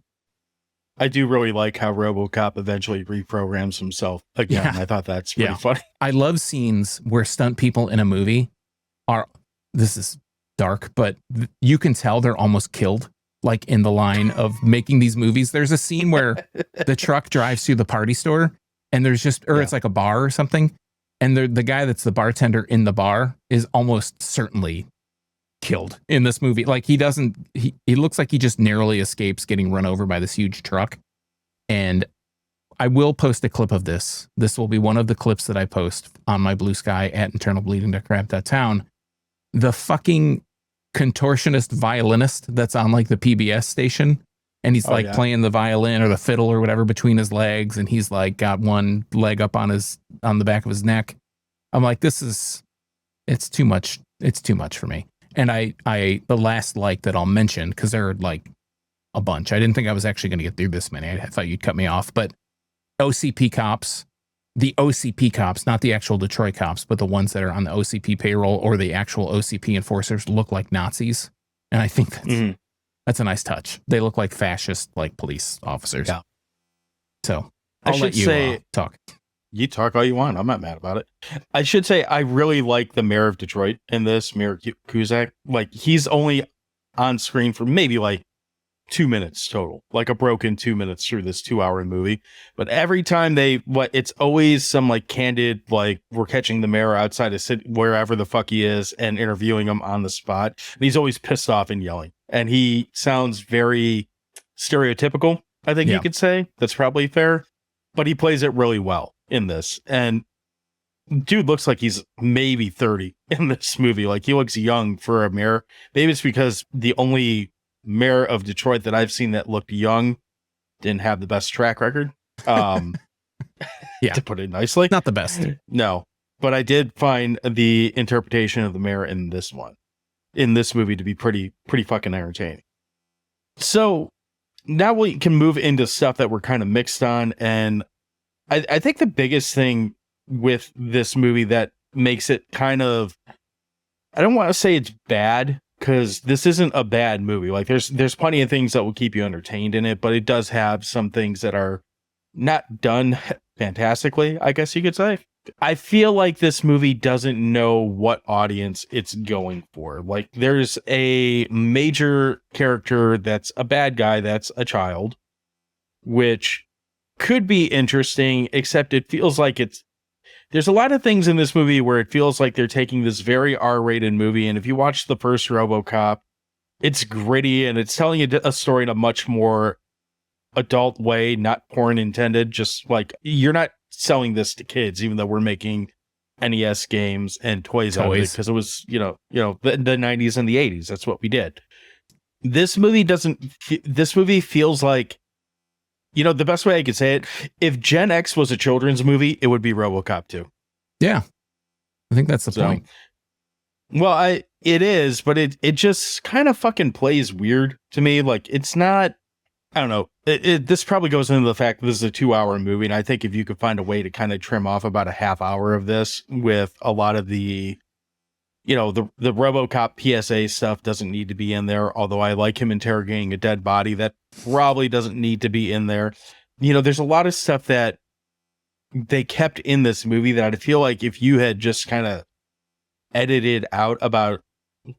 I do really like how Robocop eventually reprograms himself again. Yeah. I thought that's pretty funny. I love scenes where stunt people in a movie this is dark, but you can tell they're almost killed, like in the line of making these movies. There's a scene where the truck drives through the party store, and there's just, it's like a bar or something, and the guy that's the bartender in the bar is almost certainly killed in this movie. Like, he looks like he just narrowly escapes getting run over by this huge truck. And I will post a clip of this. This will be one of the clips that I post on my Blue Sky at internalbleeding.crap.town. The fucking contortionist violinist that's on like the PBS station, and he's playing the violin or the fiddle or whatever between his legs, and he's like got one leg up on the back of his neck. I'm like, it's too much. It's too much for me. And I the last like that I'll mention, because there are like a bunch. I didn't think I was actually going to get through this many. I thought you'd cut me off, but OCP cops, the OCP cops, not the actual Detroit cops, but the ones that are on the OCP payroll or the actual OCP enforcers look like Nazis. And I think that's a nice touch. They look like fascist, like police officers. Yeah. So I'll let you talk. You talk all you want. I'm not mad about it. I should say I really like the mayor of Detroit in this, Mayor Cusack. Like, he's only on screen for maybe like 2 minutes total, like a broken 2 minutes through this 2-hour movie. But every time it's always some like candid, like, we're catching the mayor outside of city, wherever the fuck he is, and interviewing him on the spot. And he's always pissed off and yelling. And he sounds very stereotypical, I think you could say. That's probably fair. But he plays it really well in this. And dude looks like he's maybe 30 in this movie. Like, he looks young for a mayor. Maybe it's because the only mayor of Detroit that I've seen that looked young didn't have the best track record. To put it nicely. Not the best. No. But I did find the interpretation of the mayor in this movie to be pretty fucking entertaining. So now we can move into stuff that we're kind of mixed on. And I think the biggest thing with this movie that makes it kind of, I don't want to say it's bad, because this isn't a bad movie. Like, there's plenty of things that will keep you entertained in it, but it does have some things that are not done fantastically, I guess you could say. I feel like this movie doesn't know what audience it's going for. Like, there's a major character that's a bad guy that's a child, which could be interesting, except it feels like there's a lot of things in this movie where it feels like they're taking this very R-rated movie, and if you watch the first Robocop, it's gritty and it's telling a story in a much more adult way, not porn intended. Just like, you're not selling this to kids, even though we're making NES games and toys out of it, because it was, the 90s and the 80s. That's what we did. This movie feels like, the best way I could say it, if Gen X was a children's movie, it would be Robocop 2. Yeah. I think that's the point. Well, it is, but it just kind of fucking plays weird to me. Like, it's not, I don't know. This probably goes into the fact that this is a 2-hour movie, and I think if you could find a way to kind of trim off about a half hour of this with a lot of the, the Robocop PSA stuff doesn't need to be in there, although I like him interrogating a dead body. That probably doesn't need to be in there. There's a lot of stuff that they kept in this movie that I feel like if you had just kind of edited out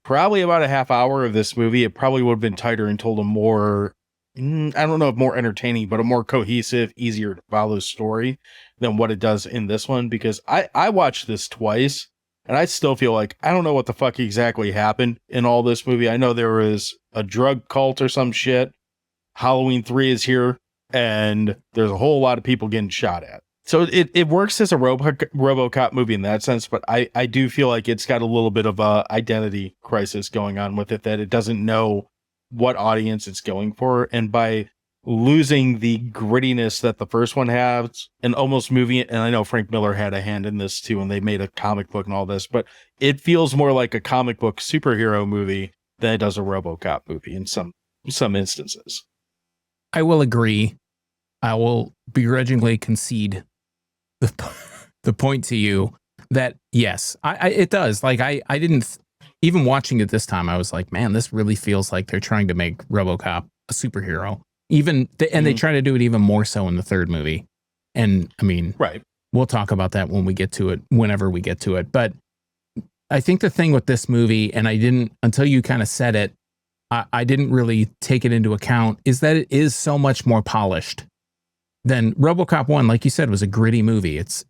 probably about a half hour of this movie, it probably would have been tighter and told a more, I don't know if more entertaining, but a more cohesive, easier to follow story than what it does in this one. Because I watched this twice, and I still feel like I don't know what the fuck exactly happened in all this movie. I know there was a drug cult or some shit. Halloween 3 is here, and there's a whole lot of people getting shot at. So it works as a Robocop movie in that sense, but I do feel like it's got a little bit of a identity crisis going on with it, that it doesn't know what audience it's going for. And by losing the grittiness that the first one has and almost moving it, and I know Frank Miller had a hand in this too, and they made a comic book and all this, but it feels more like a comic book superhero movie than it does a Robocop movie in some instances. I will agree. I will begrudgingly concede the point to you that yes, it does. Like, I didn't, even watching it this time, I was like, man, this really feels like they're trying to make Robocop a superhero. They try to do it even more so in the third movie. And I mean, right. We'll talk about that when we get to it, whenever we get to it. But I think the thing with this movie, and I didn't, until you kind of said it, I didn't really take it into account, is that it is so much more polished than Robocop 1. Like you said, was a gritty movie. It's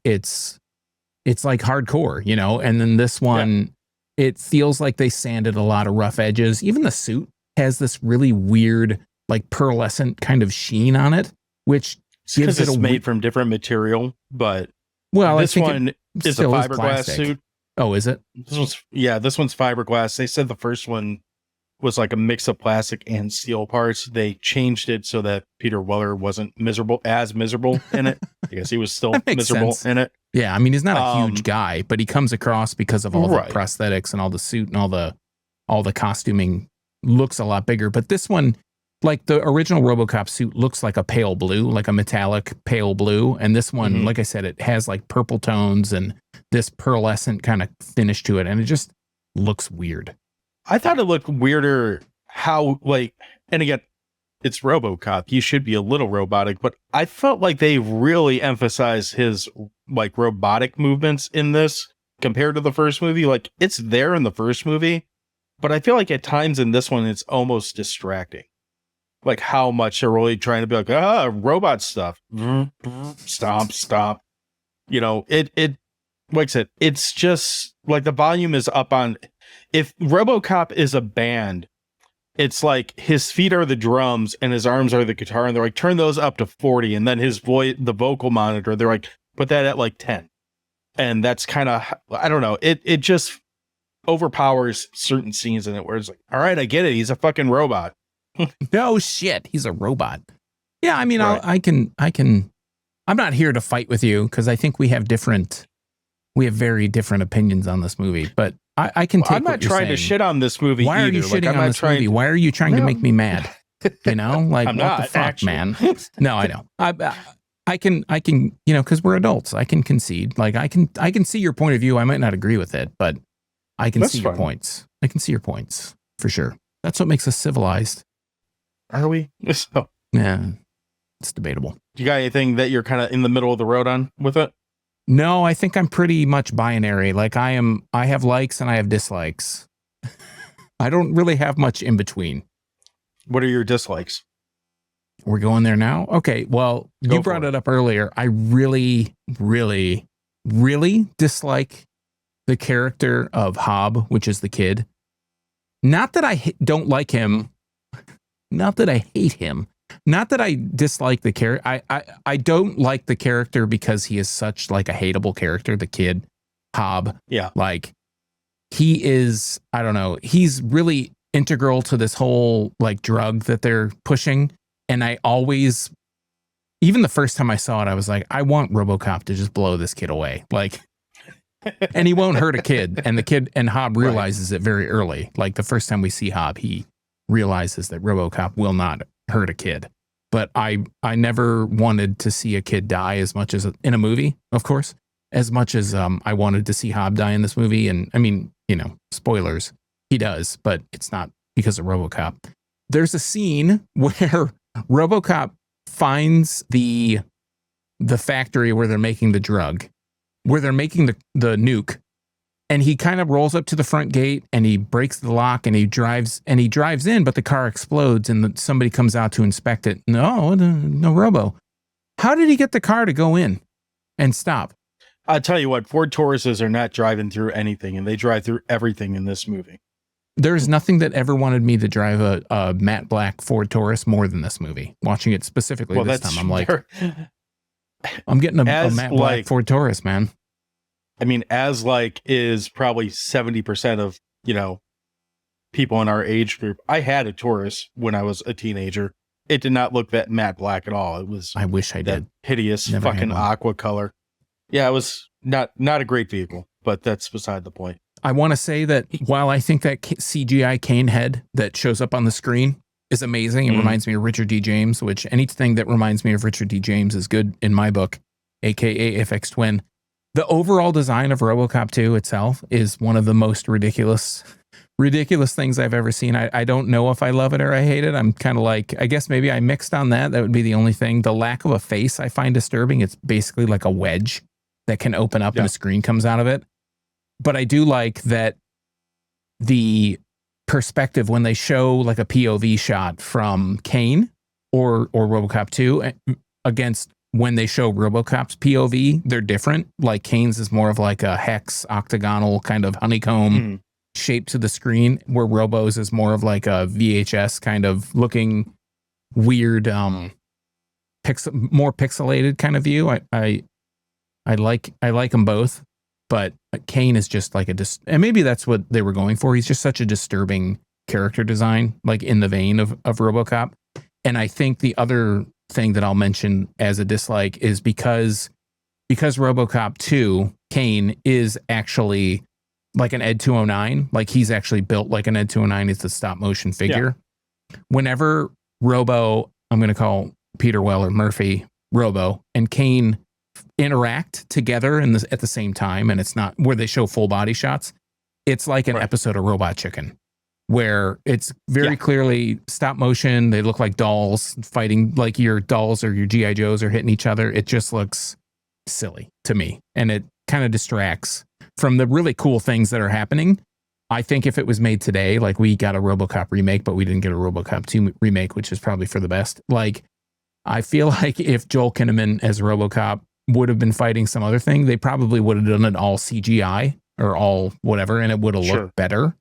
like hardcore, and then this one, it feels like they sanded a lot of rough edges. Even the suit has this really weird, like pearlescent kind of sheen on it, which gives it made from different material. But this one is a fiberglass suit. Oh, is it? This one's fiberglass. They said the first one was like a mix of plastic and steel parts. They changed it so that Peter Weller wasn't miserable in it. I guess he was still miserable in it. Yeah, I mean, he's not a huge guy, but he comes across because of all the prosthetics and all the suit and all all the costuming looks a lot bigger. But this one, like the original Robocop suit looks like a pale blue, like a metallic pale blue. And this one, like I said, it has like purple tones and this pearlescent kind of finish to it. And it just looks weird. I thought it looked weirder how, like, and again, it's Robocop. He should be a little robotic, but I felt like they really emphasized his like robotic movements in this compared to the first movie. Like, it's there in the first movie, but I feel like at times in this one, it's almost distracting. Like how much they're really trying to be like, robot stuff. Stomp. You know, it, like I said, it's just like the volume is up on, if Robocop is a band, it's like his feet are the drums and his arms are the guitar. And they're like, turn those up to 40. And then his voice, the vocal monitor, they're like, put that at like 10. And that's kind of, I don't know. It just overpowers certain scenes in it where it's like, all right, I get it. He's a fucking robot. No shit, he's a robot. Yeah, I mean, Right. I'm not here to fight with you because I think we have very different opinions on this movie. But I can take. I'm not trying to shit on this movie. Why either. are you like, shitting I'm on not this trying movie? to- Why are you trying to make me mad? You know, like I'm what not, the fuck, actually. man? No, I know. I can, you know, because we're adults. I can concede. Like I can see your point of view. I might not agree with it, but I can That's see your fine. points. I can see your points for sure. That's what makes us civilized. Are we? So, Yeah, it's debatable. you got anything that you're kind of in the middle of the road on with it? No, I think I'm pretty much binary. Like I have likes and I have dislikes. I don't really have much in between. What are your dislikes? We're going there now? Okay, well, Go you for brought it. it up earlier. I really, really, really dislike the character of Hobb, which is the kid. Not that I don't like him. Not that I hate him. Not that I dislike the character. I don't like the character because he is such like a hateable character, the kid, Hobb. Yeah. Like he is, I don't know, he's really integral to this whole like drug that they're pushing. And I always, even the first time I saw it, I was like, I want Robocop to just blow this kid away. Like, and he won't hurt a kid. And the kid and Hobb realizes it very early. Like the first time we see Hobb, he realizes that Robocop will not hurt a kid. But I never wanted to see a kid die as much as in a movie, of course, as much as I wanted to see Hobb die in this movie. And I mean, you know, spoilers, he does, but it's not because of Robocop. There's a scene where Robocop finds the factory where they're making the drug, where they're making the nuke, and he kind of rolls up to the front gate and he breaks the lock and he drives in, but the car explodes and somebody comes out to inspect it. No Robo. How did he get the car to go in and stop? I'll tell you what, Ford Tauruses are not driving through anything, and they drive through everything in this movie. There's nothing that ever wanted me to drive a matte black Ford Taurus more than this movie. Watching it specifically this time, I'm like, I'm getting a matte black Ford Taurus, man. I mean, as like is probably 70% of, you know, people in our age group. I had a Taurus when I was a teenager. It did not look that matte black at all. It was I wish I that did. hideous Never had fucking one. aqua color. Yeah, it was not a great vehicle, but that's beside the point. I want to say that while I think that CGI Kane head that shows up on the screen is amazing, it reminds me of Richard D. James, which anything that reminds me of Richard D. James is good in my book, aka FX Twin. The overall design of RoboCop 2 itself is one of the most ridiculous things I've ever seen. I don't know if I love it or I hate it. I'm kind of like, I guess maybe I mixed on that. That would be the only thing. The lack of a face I find disturbing. It's basically like a wedge that can open up and a screen comes out of it. But I do like that the perspective when they show like a POV shot from Kane or RoboCop 2 against when they show RoboCop's POV, they're different. Like Kane's is more of like a hex octagonal kind of honeycomb shape to the screen, where Robo's is more of like a VHS kind of looking weird, more pixelated kind of view. I like them both, but Kane is just like and maybe that's what they were going for. He's just such a disturbing character design, like in the vein of RoboCop. And I think the other thing that I'll mention as a dislike is because RoboCop 2, Kane is actually like an Ed 209. Like he's actually built like an Ed 209. It's a stop motion figure. Whenever Robo, I'm going to call Peter Weller Murphy Robo, and Kane interact together at the same time, and it's not where they show full body shots. It's like an episode of Robot Chicken, where it's very clearly stop motion. They look like dolls fighting, like your dolls or your G.I. Joes are hitting each other. It just looks silly to me, and it kind of distracts from the really cool things that are happening. I think if it was made today, like we got a Robocop remake, but we didn't get a Robocop 2 remake, which is probably for the best. Like, I feel like if Joel Kinnaman as Robocop would have been fighting some other thing, they probably would have done it all CGI or all whatever, and it would have looked better.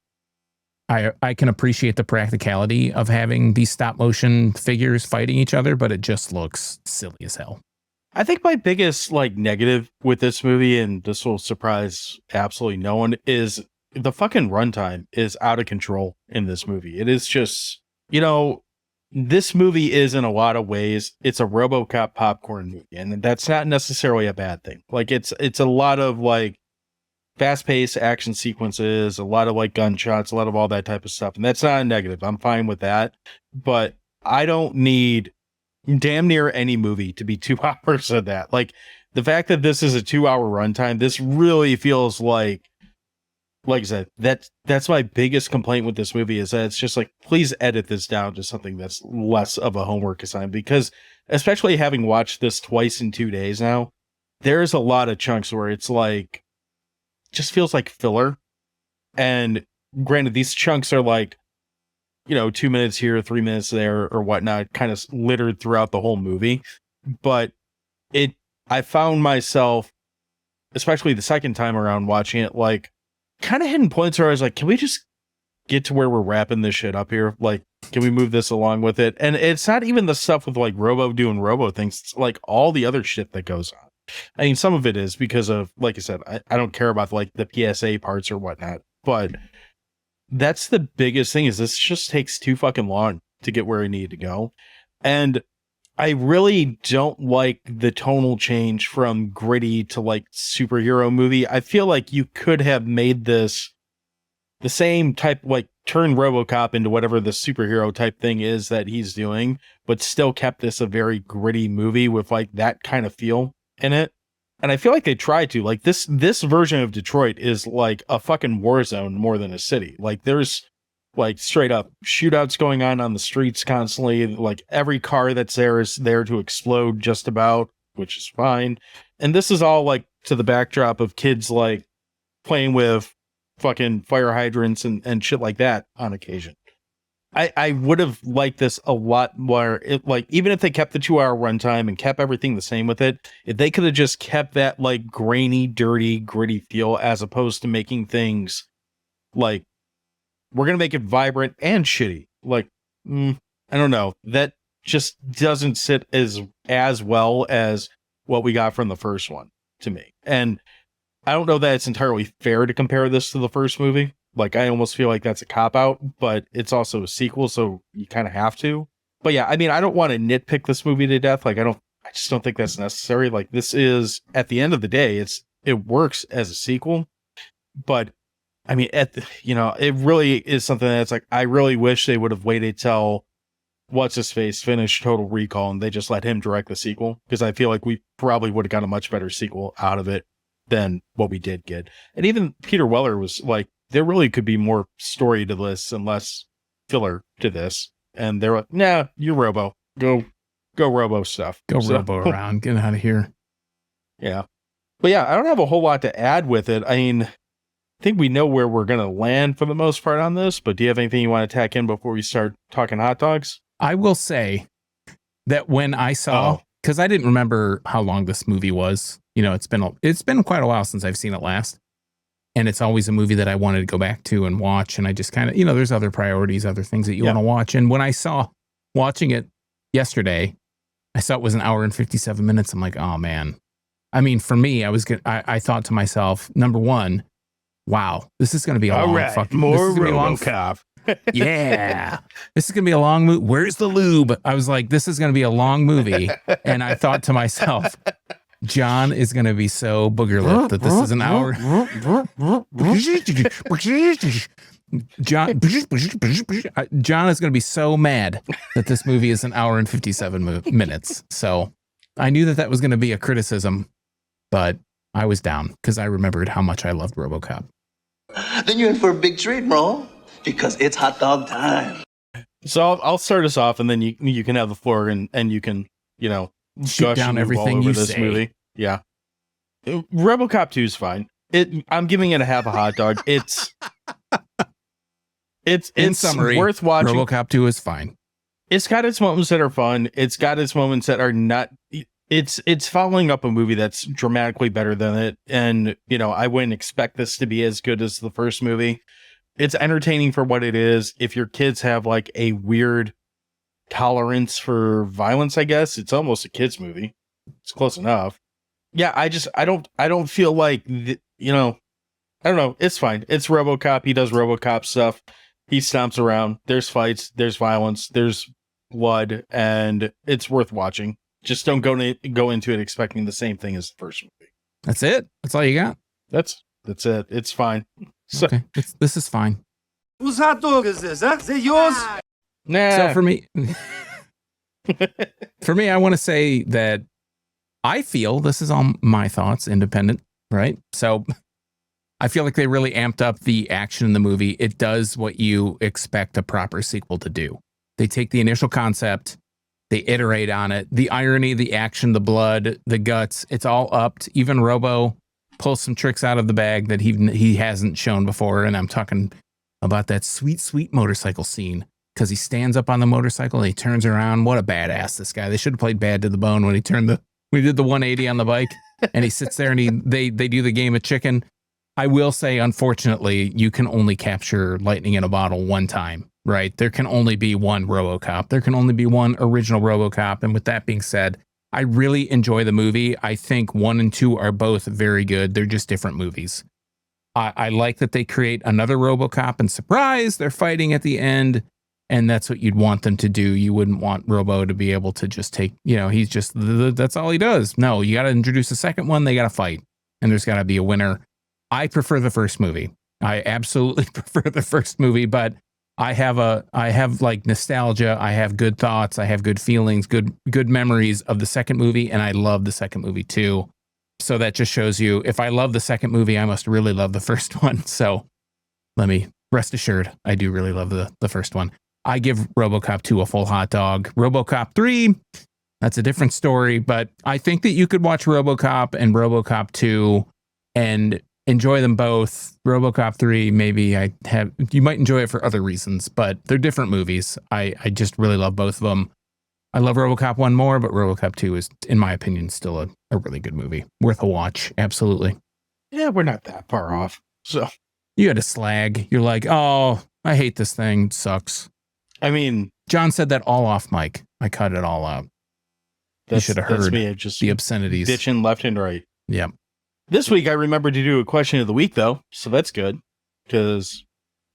I can appreciate the practicality of having these stop motion figures fighting each other, but it just looks silly as hell. I think my biggest like negative with this movie, and this will surprise absolutely no one, is the fucking runtime is out of control in this movie. It is just, this movie is in a lot of ways, it's a RoboCop popcorn movie, and that's not necessarily a bad thing. Like it's a lot of like fast-paced action sequences, a lot of like gunshots, a lot of all that type of stuff, and that's not a negative. I'm fine with that, but I don't need damn near any movie to be 2 hours of that. Like the fact that this is a 2-hour runtime, this really feels like I said, that's my biggest complaint with this movie, is that it's just like, please edit this down to something that's less of a homework assignment, because especially having watched this twice in 2 days now, there's a lot of chunks where it's like, just feels like filler. And granted, these chunks are like, 2 minutes here, 3 minutes there or whatnot, kind of littered throughout the whole movie. But I found myself, especially the second time around watching it, like kind of hitting points where I was like, can we just get to where we're wrapping this shit up here? Like, can we move this along with it? And it's not even the stuff with like Robo doing Robo things. It's like all the other shit that goes on. I mean, some of it is because of, like I said, I don't care about like the PSA parts or whatnot, but that's the biggest thing, is this just takes too fucking long to get where I need to go. And I really don't like the tonal change from gritty to like superhero movie. I feel like you could have made this the same type, like turn RoboCop into whatever the superhero type thing is that he's doing, but still kept this a very gritty movie with like that kind of feel in it. And I feel like they tried to, like this version of Detroit is like a fucking war zone more than a city. Like there's like straight up shootouts going on the streets constantly. Like every car that's there is there to explode just about, which is fine. And this is all like to the backdrop of kids like playing with fucking fire hydrants and shit like that on occasion. I would have liked this a lot more. Like, even if they kept the 2-hour runtime and kept everything the same with it, if they could have just kept that like grainy, dirty, gritty feel, as opposed to making things like, we're going to make it vibrant and shitty. Like, I don't know. That just doesn't sit as well as what we got from the first one to me. And I don't know that it's entirely fair to compare this to the first movie. Like, I almost feel like that's a cop-out, but it's also a sequel, so you kind of have to. But yeah, I mean, I don't want to nitpick this movie to death. Like, I just don't think that's necessary. Like, this is, at the end of the day, it works as a sequel. But, I mean, it really is something that's like, I really wish they would have waited till What's-His-Face finished Total Recall and they just let him direct the sequel. Because I feel like we probably would have got a much better sequel out of it than what we did get. And even Peter Weller was like, there really could be more story to this and less filler to this. And they're like, nah, you're Robo. Go Robo stuff. Robo around. Get out of here. Yeah. But yeah, I don't have a whole lot to add with it. I mean, I think we know where we're going to land for the most part on this, but do you have anything you want to tack in before we start talking hot dogs? I will say that when I saw, because I didn't remember how long this movie was, it's been quite a while since I've seen it last. And it's always a movie that I wanted to go back to and watch. And I just kind of, there's other priorities, other things that you want to watch. And when I saw watching it yesterday, I saw it was an hour and 57 minutes. I'm like, oh man. I mean, for me, I thought to myself, number one, wow, this is going to be a long fucking more RoboCop. Yeah, this is going to be a long movie. Where's the lube? I was like, this is going to be a long movie. And I thought to myself, John is going to be so booger lipped that this is an hour. John is going to be so mad that this movie is an hour and 57 minutes. So I knew that was going to be a criticism, but I was down because I remembered how much I loved RoboCop. Then you're in for a big treat, bro, because it's hot dog time. So I'll start us off, and then you can have the floor, and you can, shoot down everything you say. Movie. Yeah. RoboCop 2 is fine. I'm giving it a half a hot dog. It's in summary, worth watching. RoboCop 2 is fine. It's got its moments that are fun. It's got its moments that are not. It's following up a movie that's dramatically better than it, and I wouldn't expect this to be as good as the first movie. It's entertaining for what it is. If your kids have like a weird tolerance for violence, I guess it's almost a kids movie. It's close enough. Yeah, I don't feel like I don't know. It's fine. It's RoboCop. He does RoboCop stuff. He stomps around. There's fights. There's violence. There's blood, and it's worth watching. Just don't go into it expecting the same thing as the first movie. That's it. That's all you got. That's it. It's fine. So, okay, this is fine. Whose hot dog is this? Huh? Is it yours? Nah. So for me, I want to say that I feel this is all my thoughts, independent, right? So I feel like they really amped up the action in the movie. It does what you expect a proper sequel to do. They take the initial concept, they iterate on it. The irony, the action, the blood, the guts, it's all upped. Even Robo pulls some tricks out of the bag that he hasn't shown before. And I'm talking about that sweet motorcycle scene, because he stands up on the motorcycle and he turns around. What a badass, this guy. They should have played Bad to the Bone when he did the 180 on the bike, and he sits there and they do the game of chicken. I will say, unfortunately, you can only capture lightning in a bottle one time, right? There can only be one RoboCop. There can only be one original RoboCop. And with that being said, I really enjoy the movie. I think 1 and 2 are both very good. They're just different movies. I like that they create another RoboCop, and surprise, they're fighting at the end. And that's what you'd want them to do. You wouldn't want Robo to be able to just take, he's just, that's all he does. No, you got to introduce a second one. They got to fight, and there's got to be a winner. I prefer the first movie. I absolutely prefer the first movie, but I have like nostalgia. I have good thoughts. I have good feelings, good memories of the second movie. And I love the second movie too. So that just shows you, if I love the second movie, I must really love the first one. So let me rest assured, I do really love the first one. I give RoboCop 2 a full hot dog. RoboCop 3, that's a different story, but I think that you could watch RoboCop and RoboCop 2 and enjoy them both. RoboCop 3, maybe you might enjoy it for other reasons, but they're different movies. I just really love both of them. I love RoboCop 1 more, but RoboCop 2 is, in my opinion, still a really good movie. Worth a watch. Absolutely. Yeah, we're not that far off. So you had a slag. You're like, oh, I hate this thing. It sucks. I mean, John said that all off mic. I cut it all out. You should have heard me just the obscenities. Ditching left and right. Yep. This week, I remembered to do a question of the week, though. So that's good. Because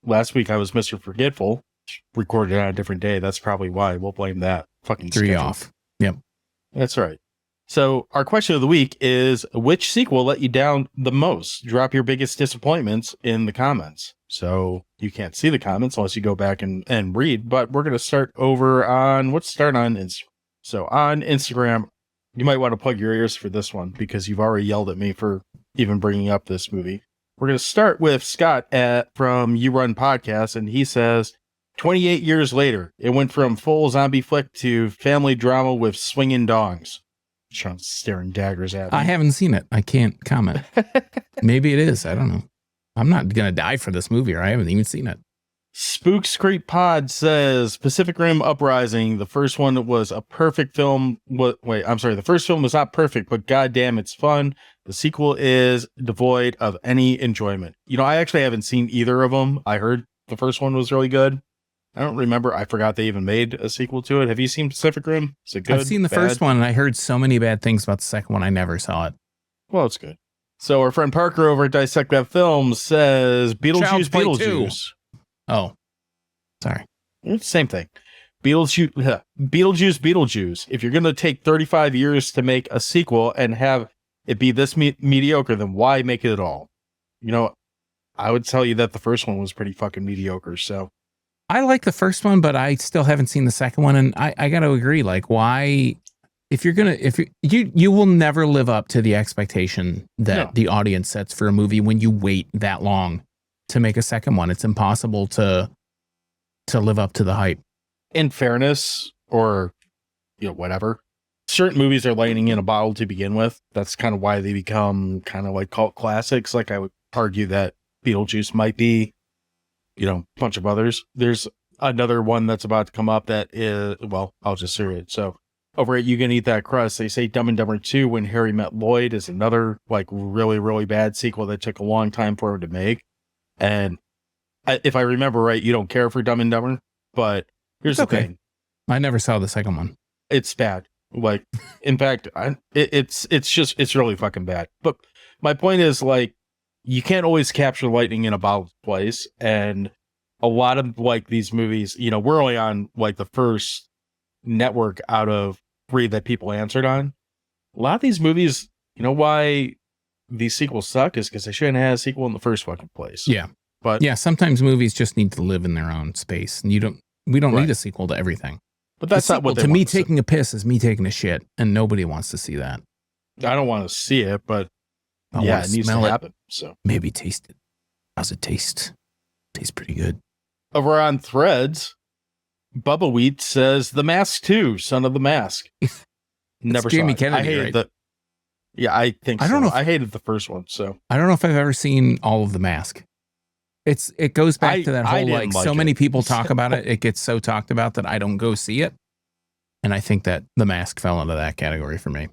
last week I was Mr. Forgetful. Recorded on a different day. That's probably why. We'll blame that. Fucking 3 schedule. off. Yep. That's right. So our question of the week is, which sequel let you down the most? Drop your biggest disappointments in the comments. So you can't see the comments unless you go back and read, but we're going to start over on, let's start on Instagram. So on Instagram, you might want to plug your ears for this one because you've already yelled at me for even bringing up this movie. We're going to start with Scott from You Run Podcast, and he says, 28 years later, it went from full zombie flick to family drama with swinging dongs. Sean's staring daggers at me. I haven't seen it. I can't comment. Maybe it is. I don't know. I'm not going to die for this movie, or I haven't even seen it. Spooks Creek Pod says Pacific Rim Uprising. The first one was a perfect film. The first film was not perfect, but goddamn, it's fun. The sequel is devoid of any enjoyment. I actually haven't seen either of them. I heard the first one was really good. I don't remember. I forgot they even made a sequel to it. Have you seen Pacific Rim? Is it good? I've seen the first one, and I heard so many bad things about the second one. I never saw it. Well, it's good. So our friend Parker over at Dissect That Film says Beetlejuice. Oh, sorry. Same thing. Beetlejuice. If you're going to take 35 years to make a sequel and have it be this mediocre, then why make it at all? You know, I would tell you that the first one was pretty fucking mediocre. So I like the first one, but I still haven't seen the second one. And I got to agree, like, why, if you will never live up to the expectation that the audience sets for a movie when you wait that long to make a second one. It's impossible to live up to the hype. in fairness, or, you know, whatever, certain movies are lightning in a bottle to begin with. That's kind of why they become kind of like cult classics. Like I would argue that Beetlejuice might be, you know, a bunch of others. There's another one that's about to come up that is, well, I'll just say it. So over at You Can Eat That Crust, they say Dumb and Dumber 2 When Harry Met Lloyd is another like really, really bad sequel that took a long time for him to make. And if I remember right, you don't care for Dumb and Dumber, but here's the thing. I never saw the second one. It's bad. Like, in fact, it's really fucking bad. But my point is, like, you can't always capture lightning in a bottle twice. And a lot of like these movies, you know, we're only on like the first network out of 3 that people answered on. A lot of these movies, you know why these sequels suck is because they shouldn't have had a sequel in the first fucking place. Yeah. But yeah, sometimes movies just need to live in their own space, and we don't need a sequel to everything. But that's not what they to me. want to Taking a piss is me taking a shit, and nobody wants to see that. I don't want to see it, but I yeah, wanna it needs to smell it. happen. So Maybe taste it. How's it taste? Tastes pretty good. over on Threads, Bubba Wheat says The Mask 2, Son of the Mask. Never saw Jamie it. Kennedy, I hated right? Yeah, I think I don't know if- I hated the first one, so I don't know if I've ever seen all of The Mask. It goes back to that I whole didn't like so like many it. people talk about it. It gets so talked about that I don't go see it. And I think that The Mask fell into that category for me.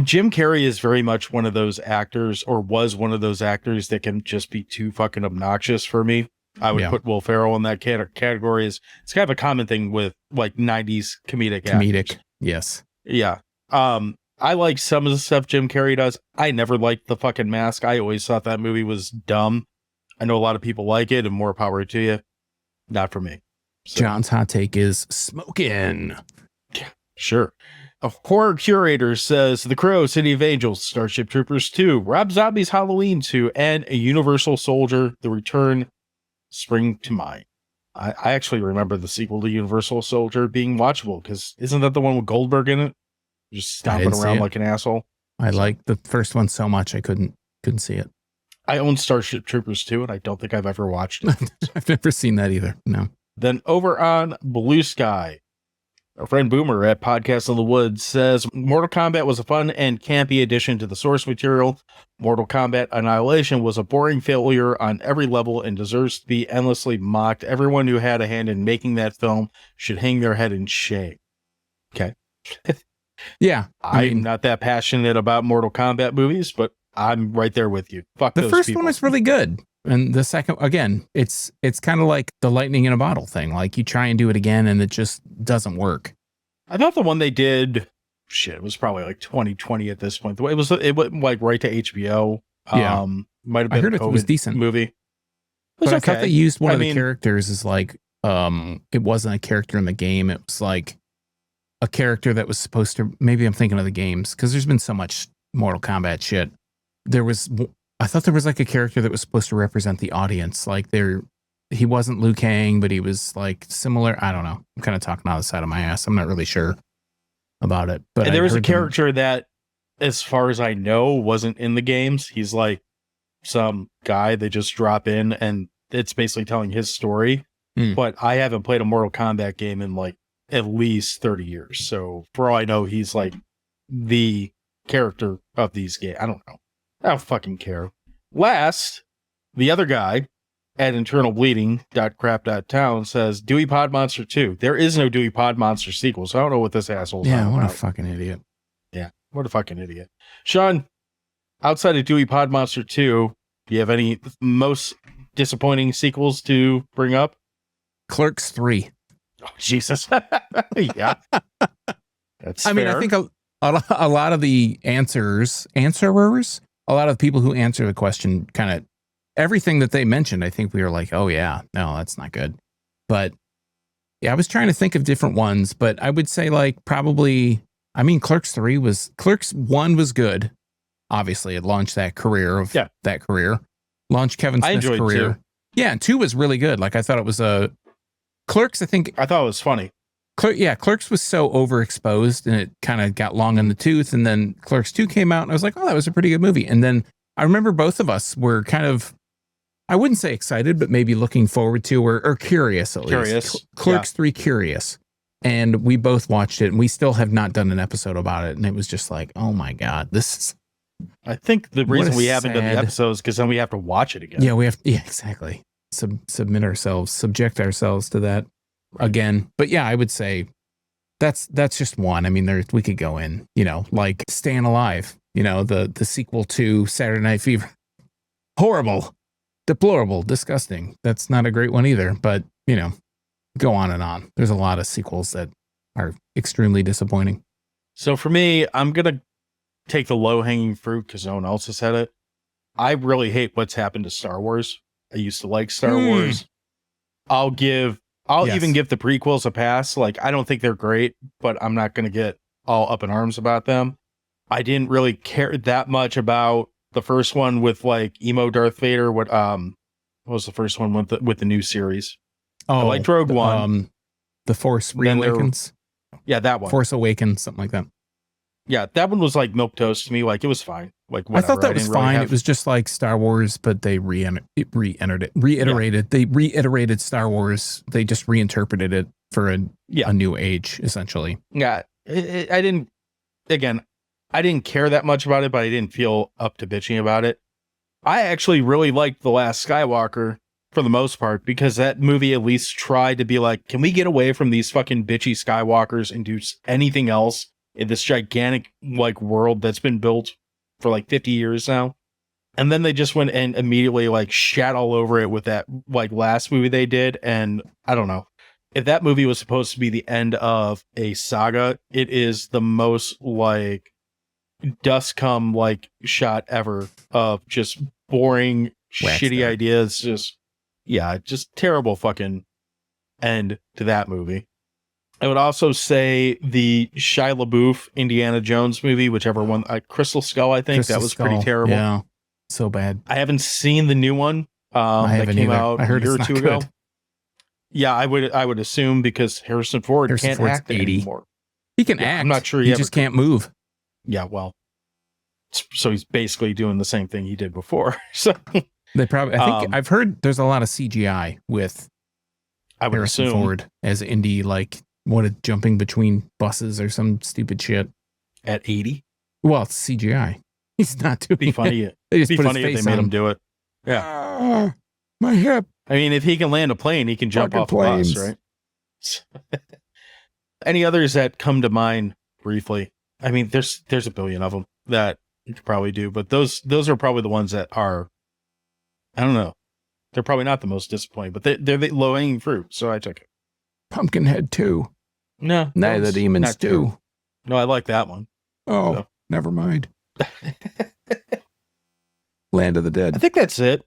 Jim Carrey is very much one of those actors, or was one of those actors that can just be too fucking obnoxious for me. I would put Will Ferrell in that category. It's kind of a common thing with like 90s comedic actors. Yes. Yeah. I like some of the stuff Jim Carrey does. I never liked The fucking Mask. I always thought that movie was dumb. I know a lot of people like it, and more power to you. Not for me. So, John's hot take is smoking. sure. A horror curator says The Crow, City of Angels, Starship Troopers 2, Rob Zombie's Halloween 2, and A Universal Soldier, The Return spring to mind. I actually remember the sequel to Universal Soldier being watchable, because isn't that the one with Goldberg in it? Just stomping around like an asshole. I liked the first one so much I couldn't see it. I own Starship Troopers 2, and I don't think I've ever watched it. I've never seen that either. No. Then over on Blue Sky, our friend Boomer at Podcast in the Woods says Mortal Kombat was a fun and campy addition to the source material. Mortal Kombat Annihilation was a boring failure on every level and deserves to be endlessly mocked. Everyone who had a hand in making that film should hang their head in shame. Okay. Yeah. I'm not that passionate about Mortal Kombat movies, but I'm right there with you. Fuck the those first people. one was really good. And the second, again, it's kind of like the lightning in a bottle thing. Like you try and do it again and it just doesn't work. I thought the one they did, it was probably like 2020 at this point. It went like right to HBO. Yeah. Might have been I heard a it was COVID decent. movie. It was But I thought they used one of the mean, characters as like, it wasn't a character in the game. It was like a character that was supposed to, maybe I'm thinking of the games because there's been so much Mortal Kombat shit. I thought there was like a character that was supposed to represent the audience. Like he wasn't Liu Kang, but he was like similar. I don't know. I'm kind of talking out the side of my ass. I'm not really sure about it. But and there was a character that, as far as I know, wasn't in the games. He's like some guy they just drop in, and it's basically telling his story. But I haven't played a Mortal Kombat game in like at least 30 years. So for all I know, he's like the character of these games. I don't know. I don't fucking care. Last, the other guy at internalbleeding.crap.town says Dewey Pod Monster 2. There is no Dewey Pod Monster sequel, so I don't know what this asshole's Yeah, on what a about. fucking idiot. Yeah, what a fucking idiot. Sean, outside of Dewey Pod Monster 2, do you have any most disappointing sequels to bring up? Clerks 3. Oh, Jesus. Yeah. That's I mean, I fair. think a lot of the answerers, a lot of people who answer the question, kind of everything that they mentioned, I think we were like, oh yeah, no, that's not good. But yeah, I was trying to think of different ones, but I would say like probably, I mean, Clerks 1 was good. obviously it launched that career of Yeah. that career. Launched Kevin I Smith's enjoyed career. 2. Yeah, and 2 was really good. Like I thought it was a Clerks, I think I thought it was funny. Clerks was so overexposed and it kind of got long in the tooth. And then Clerks 2 came out and I was like, oh, that was a pretty good movie. And then I remember both of us were kind of, I wouldn't say excited, but maybe looking forward to or curious at least. Clerks 3 curious. And we both watched it and we still have not done an episode about it. And it was just like, oh my God, this is. I think the reason we haven't done the sad- episodes because then we have to watch it again. Yeah, we have. Yeah, exactly. Subject ourselves to that again. But yeah, I would say that's just one. I mean, we could go in, like Staying Alive, the sequel to Saturday Night Fever. Horrible, deplorable, disgusting. That's not a great one either. But go on and on. There's a lot of sequels that are extremely disappointing. So for me, I'm gonna take the low hanging fruit because no one else has said it. I really hate what's happened to Star Wars. I used to like Star Wars. I'll Yes. even give the prequels a pass. Like, I don't think they're great, but I'm not going to get all up in arms about them. I didn't really care that much about the first one with like emo Darth Vader. What was the first one with the new series? I liked Rogue One. The Force Then there- Awakens. Yeah, that one. Force Awakens, something like that. Yeah, that one was like milquetoast to me. Like, it was fine. Like, I whatever. thought that was didn't really fine. have- It was just like Star Wars, but they reiterated. They reiterated Star Wars. They just reinterpreted it for a new age, essentially. Yeah, I didn't. Again, I didn't care that much about it, but I didn't feel up to bitching about it. I actually really liked The Last Skywalker for the most part because that movie at least tried to be like, can we get away from these fucking bitchy Skywalkers and do anything else in this gigantic like world that's been built for like 50 years now? And then they just went and immediately like shat all over it with that like last movie they did. And I don't know. If that movie was supposed to be the end of a saga, it is the most like dust come like shot ever of just boring, Waxed shitty out. ideas. Just terrible fucking end to that movie. I would also say the Shia LaBeouf Indiana Jones movie, whichever one, Crystal Skull, I think Crystal that was pretty Skull. terrible. Yeah, so bad. I haven't seen the new one I that haven't came either. out I heard a year or it's two not ago. good. Yeah, I would assume because Harrison Ford can't Ford's act 80. anymore. He can Yeah, act. I'm not sure he he just ever can't move. Yeah, well, so he's basically doing the same thing he did before. So They probably. I think I've heard there's a lot of CGI with I would Harrison assume Ford as Indy, like jumping between buses or some stupid shit. at 80, Well, it's CGI. He's not doing. be funny. It. They just Be put funny his if face they made on him do it. Yeah, Ah, my hip. I mean, if he can land a plane, he can jump Fucking off planes. a bus, right? Any others that come to mind briefly? I mean, there's a billion of them that you could probably do, but those are probably the ones that are. I don't know. They're probably not the most disappointing, but they're the low hanging fruit. So I took it. Pumpkinhead 2. No, Night of the it's Demons not 2. No, I like that one. Oh, So. never mind. Land of the Dead. I think that's it.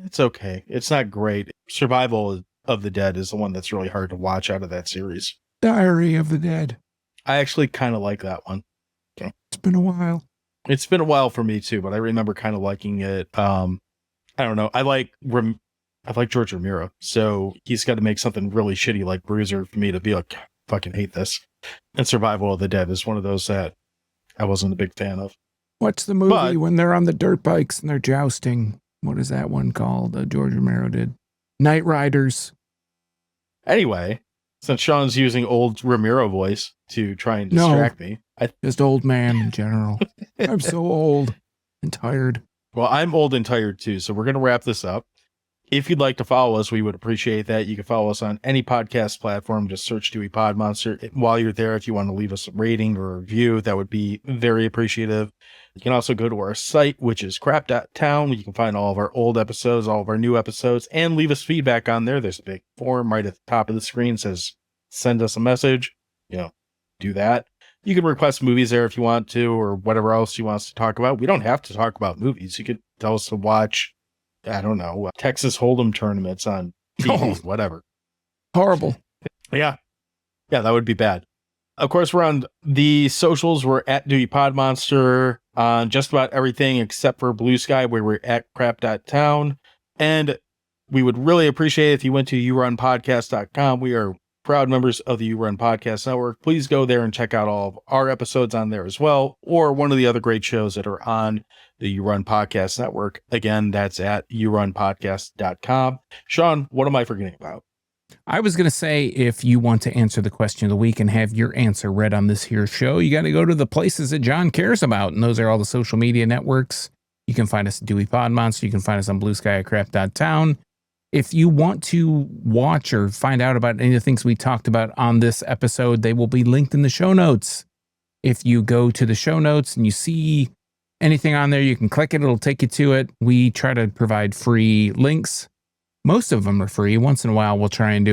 It's okay. It's not great. Survival of the Dead is the one that's really hard to watch out of that series. Diary of the Dead. I actually kind of like that one. It's been a while. It's been a while for me too, but I remember kind of liking it. I don't know. I like George Romero, so he's got to make something really shitty like Bruiser for me to be like, fucking hate this. And Survival of the Dead is one of those that I wasn't a big fan of. What's the movie But- when they're on the dirt bikes and they're jousting? What is that one called? George Romero did. Night Riders. Anyway, since Sean's using old Romero voice to try and No. distract me, Just old man in general. I'm so old and tired. well, I'm old and tired too, so we're going to wrap this up. If you'd like to follow us, we would appreciate that. You can follow us on any podcast platform. Just search Dewey Pod Monster. While you're there, if you want to leave us a rating or a review, that would be very appreciative. You can also go to our site, which is crap.town. You can find all of our old episodes, all of our new episodes, and leave us feedback on there. There's a big form right at the top of the screen that says, send us a message. Do that. You can request movies there if you want to, or whatever else you want us to talk about. We don't have to talk about movies. You could tell us to watch, I don't know, Texas Hold'em tournaments on TV, whatever. Horrible. Yeah, that would be bad. Of course, we're on the socials. We're at Dewey Pod Monster on just about everything except for Blue Sky, where we're at crap.town. And we would really appreciate it if you went to yourunpodcast.com. We are proud members of the You Run Podcast Network. Please go there and check out all of our episodes on there as well, or one of the other great shows that are on the You Run Podcast Network. Again, that's at yourunpodcast.com. Sean, what am I forgetting about? I was going to say, if you want to answer the question of the week and have your answer read on this here show, you got to go to the places that John cares about. And those are all the social media networks. You can find us at Dewey Pod Monster. You can find us on Blue Sky at crap.town. If you want to watch or find out about any of the things we talked about on this episode, they will be linked in the show notes. If you go to the show notes and you see anything on there, you can click it. It'll take you to it. We try to provide free links. Most of them are free. Once in a while, we'll try and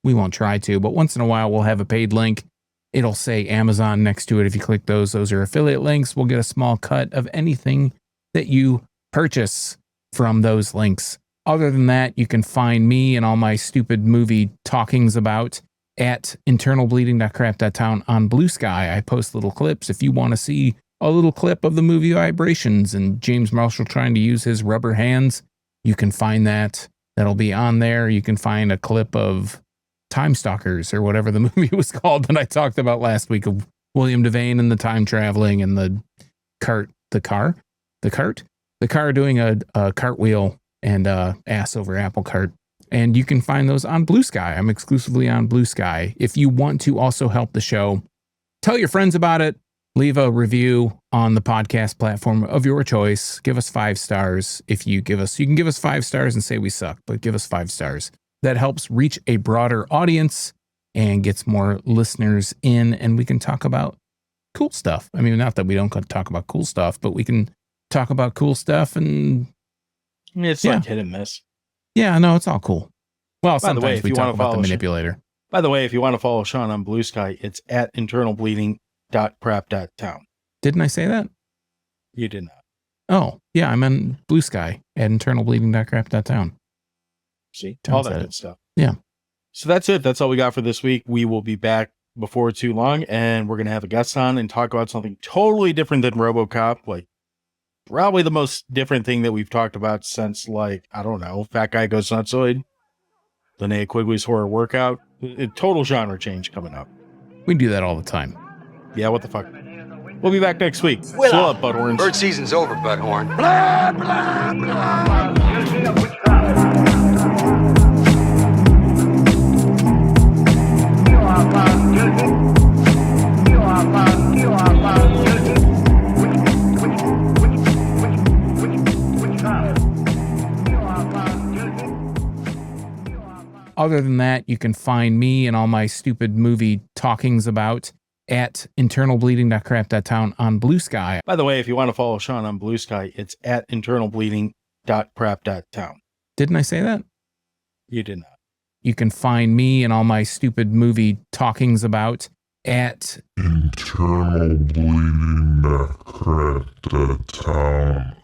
we won't try to, but once in a while, we'll have a paid link. It'll say Amazon next to it. If you click those are affiliate links. We'll get a small cut of anything that you purchase from those links. Other than that, you can find me and all my stupid movie talkings about at internalbleeding.crap.town on Blue Sky. I post little clips. If you want to see a little clip of the movie Vibrations and James Marshall trying to use his rubber hands, you can find that. That'll be on there. You can find a clip of Time Stalkers or whatever the movie was called that I talked about last week, of William Devane and the time traveling and the car doing a cartwheel and ass over apple cart. And you can find those on Blue Sky. I'm exclusively on Blue Sky. If you want to also help the show, tell your friends about it. Leave a review on the podcast platform of your choice. Give us 5 stars. You can give us 5 stars and say we suck, but give us 5 stars. That helps reach a broader audience and gets more listeners in, and we can talk about cool stuff. I mean, not that we don't talk about cool stuff, but we can talk about cool stuff, and it's like hit and miss. Yeah, no, it's all cool. Well, By the way, sometimes if we you talk want to about the follow manipulator. By the way, if you want to follow Sean on Blue Sky, it's at internalbleeding.crap.town. Didn't I say that? You did not. Oh, yeah, I'm on Blue Sky at internalbleeding.crap.town. See, Tom all that said good it. stuff. Yeah. So that's it. That's all we got for this week. We will be back before too long, and we're going to have a guest on and talk about something totally different than Robocop. Like, probably the most different thing that we've talked about since, like, I don't know, Fat Guy Goes Nutsoid, Linnea Quigley's Horror Workout. A total genre change coming up. We do that all the time. Yeah, what the fuck? We'll be back next week. Still up, Butthorns. Bird season's over, Butthorn. Other than that, you can find me and all my stupid movie talkings about at internalbleeding.crap.town on Blue Sky. By the way, if you want to follow Sean on Blue Sky, it's at internalbleeding.crap.town. Didn't I say that? You did not. You can find me and all my stupid movie talkings about at Internal bleeding that crap that town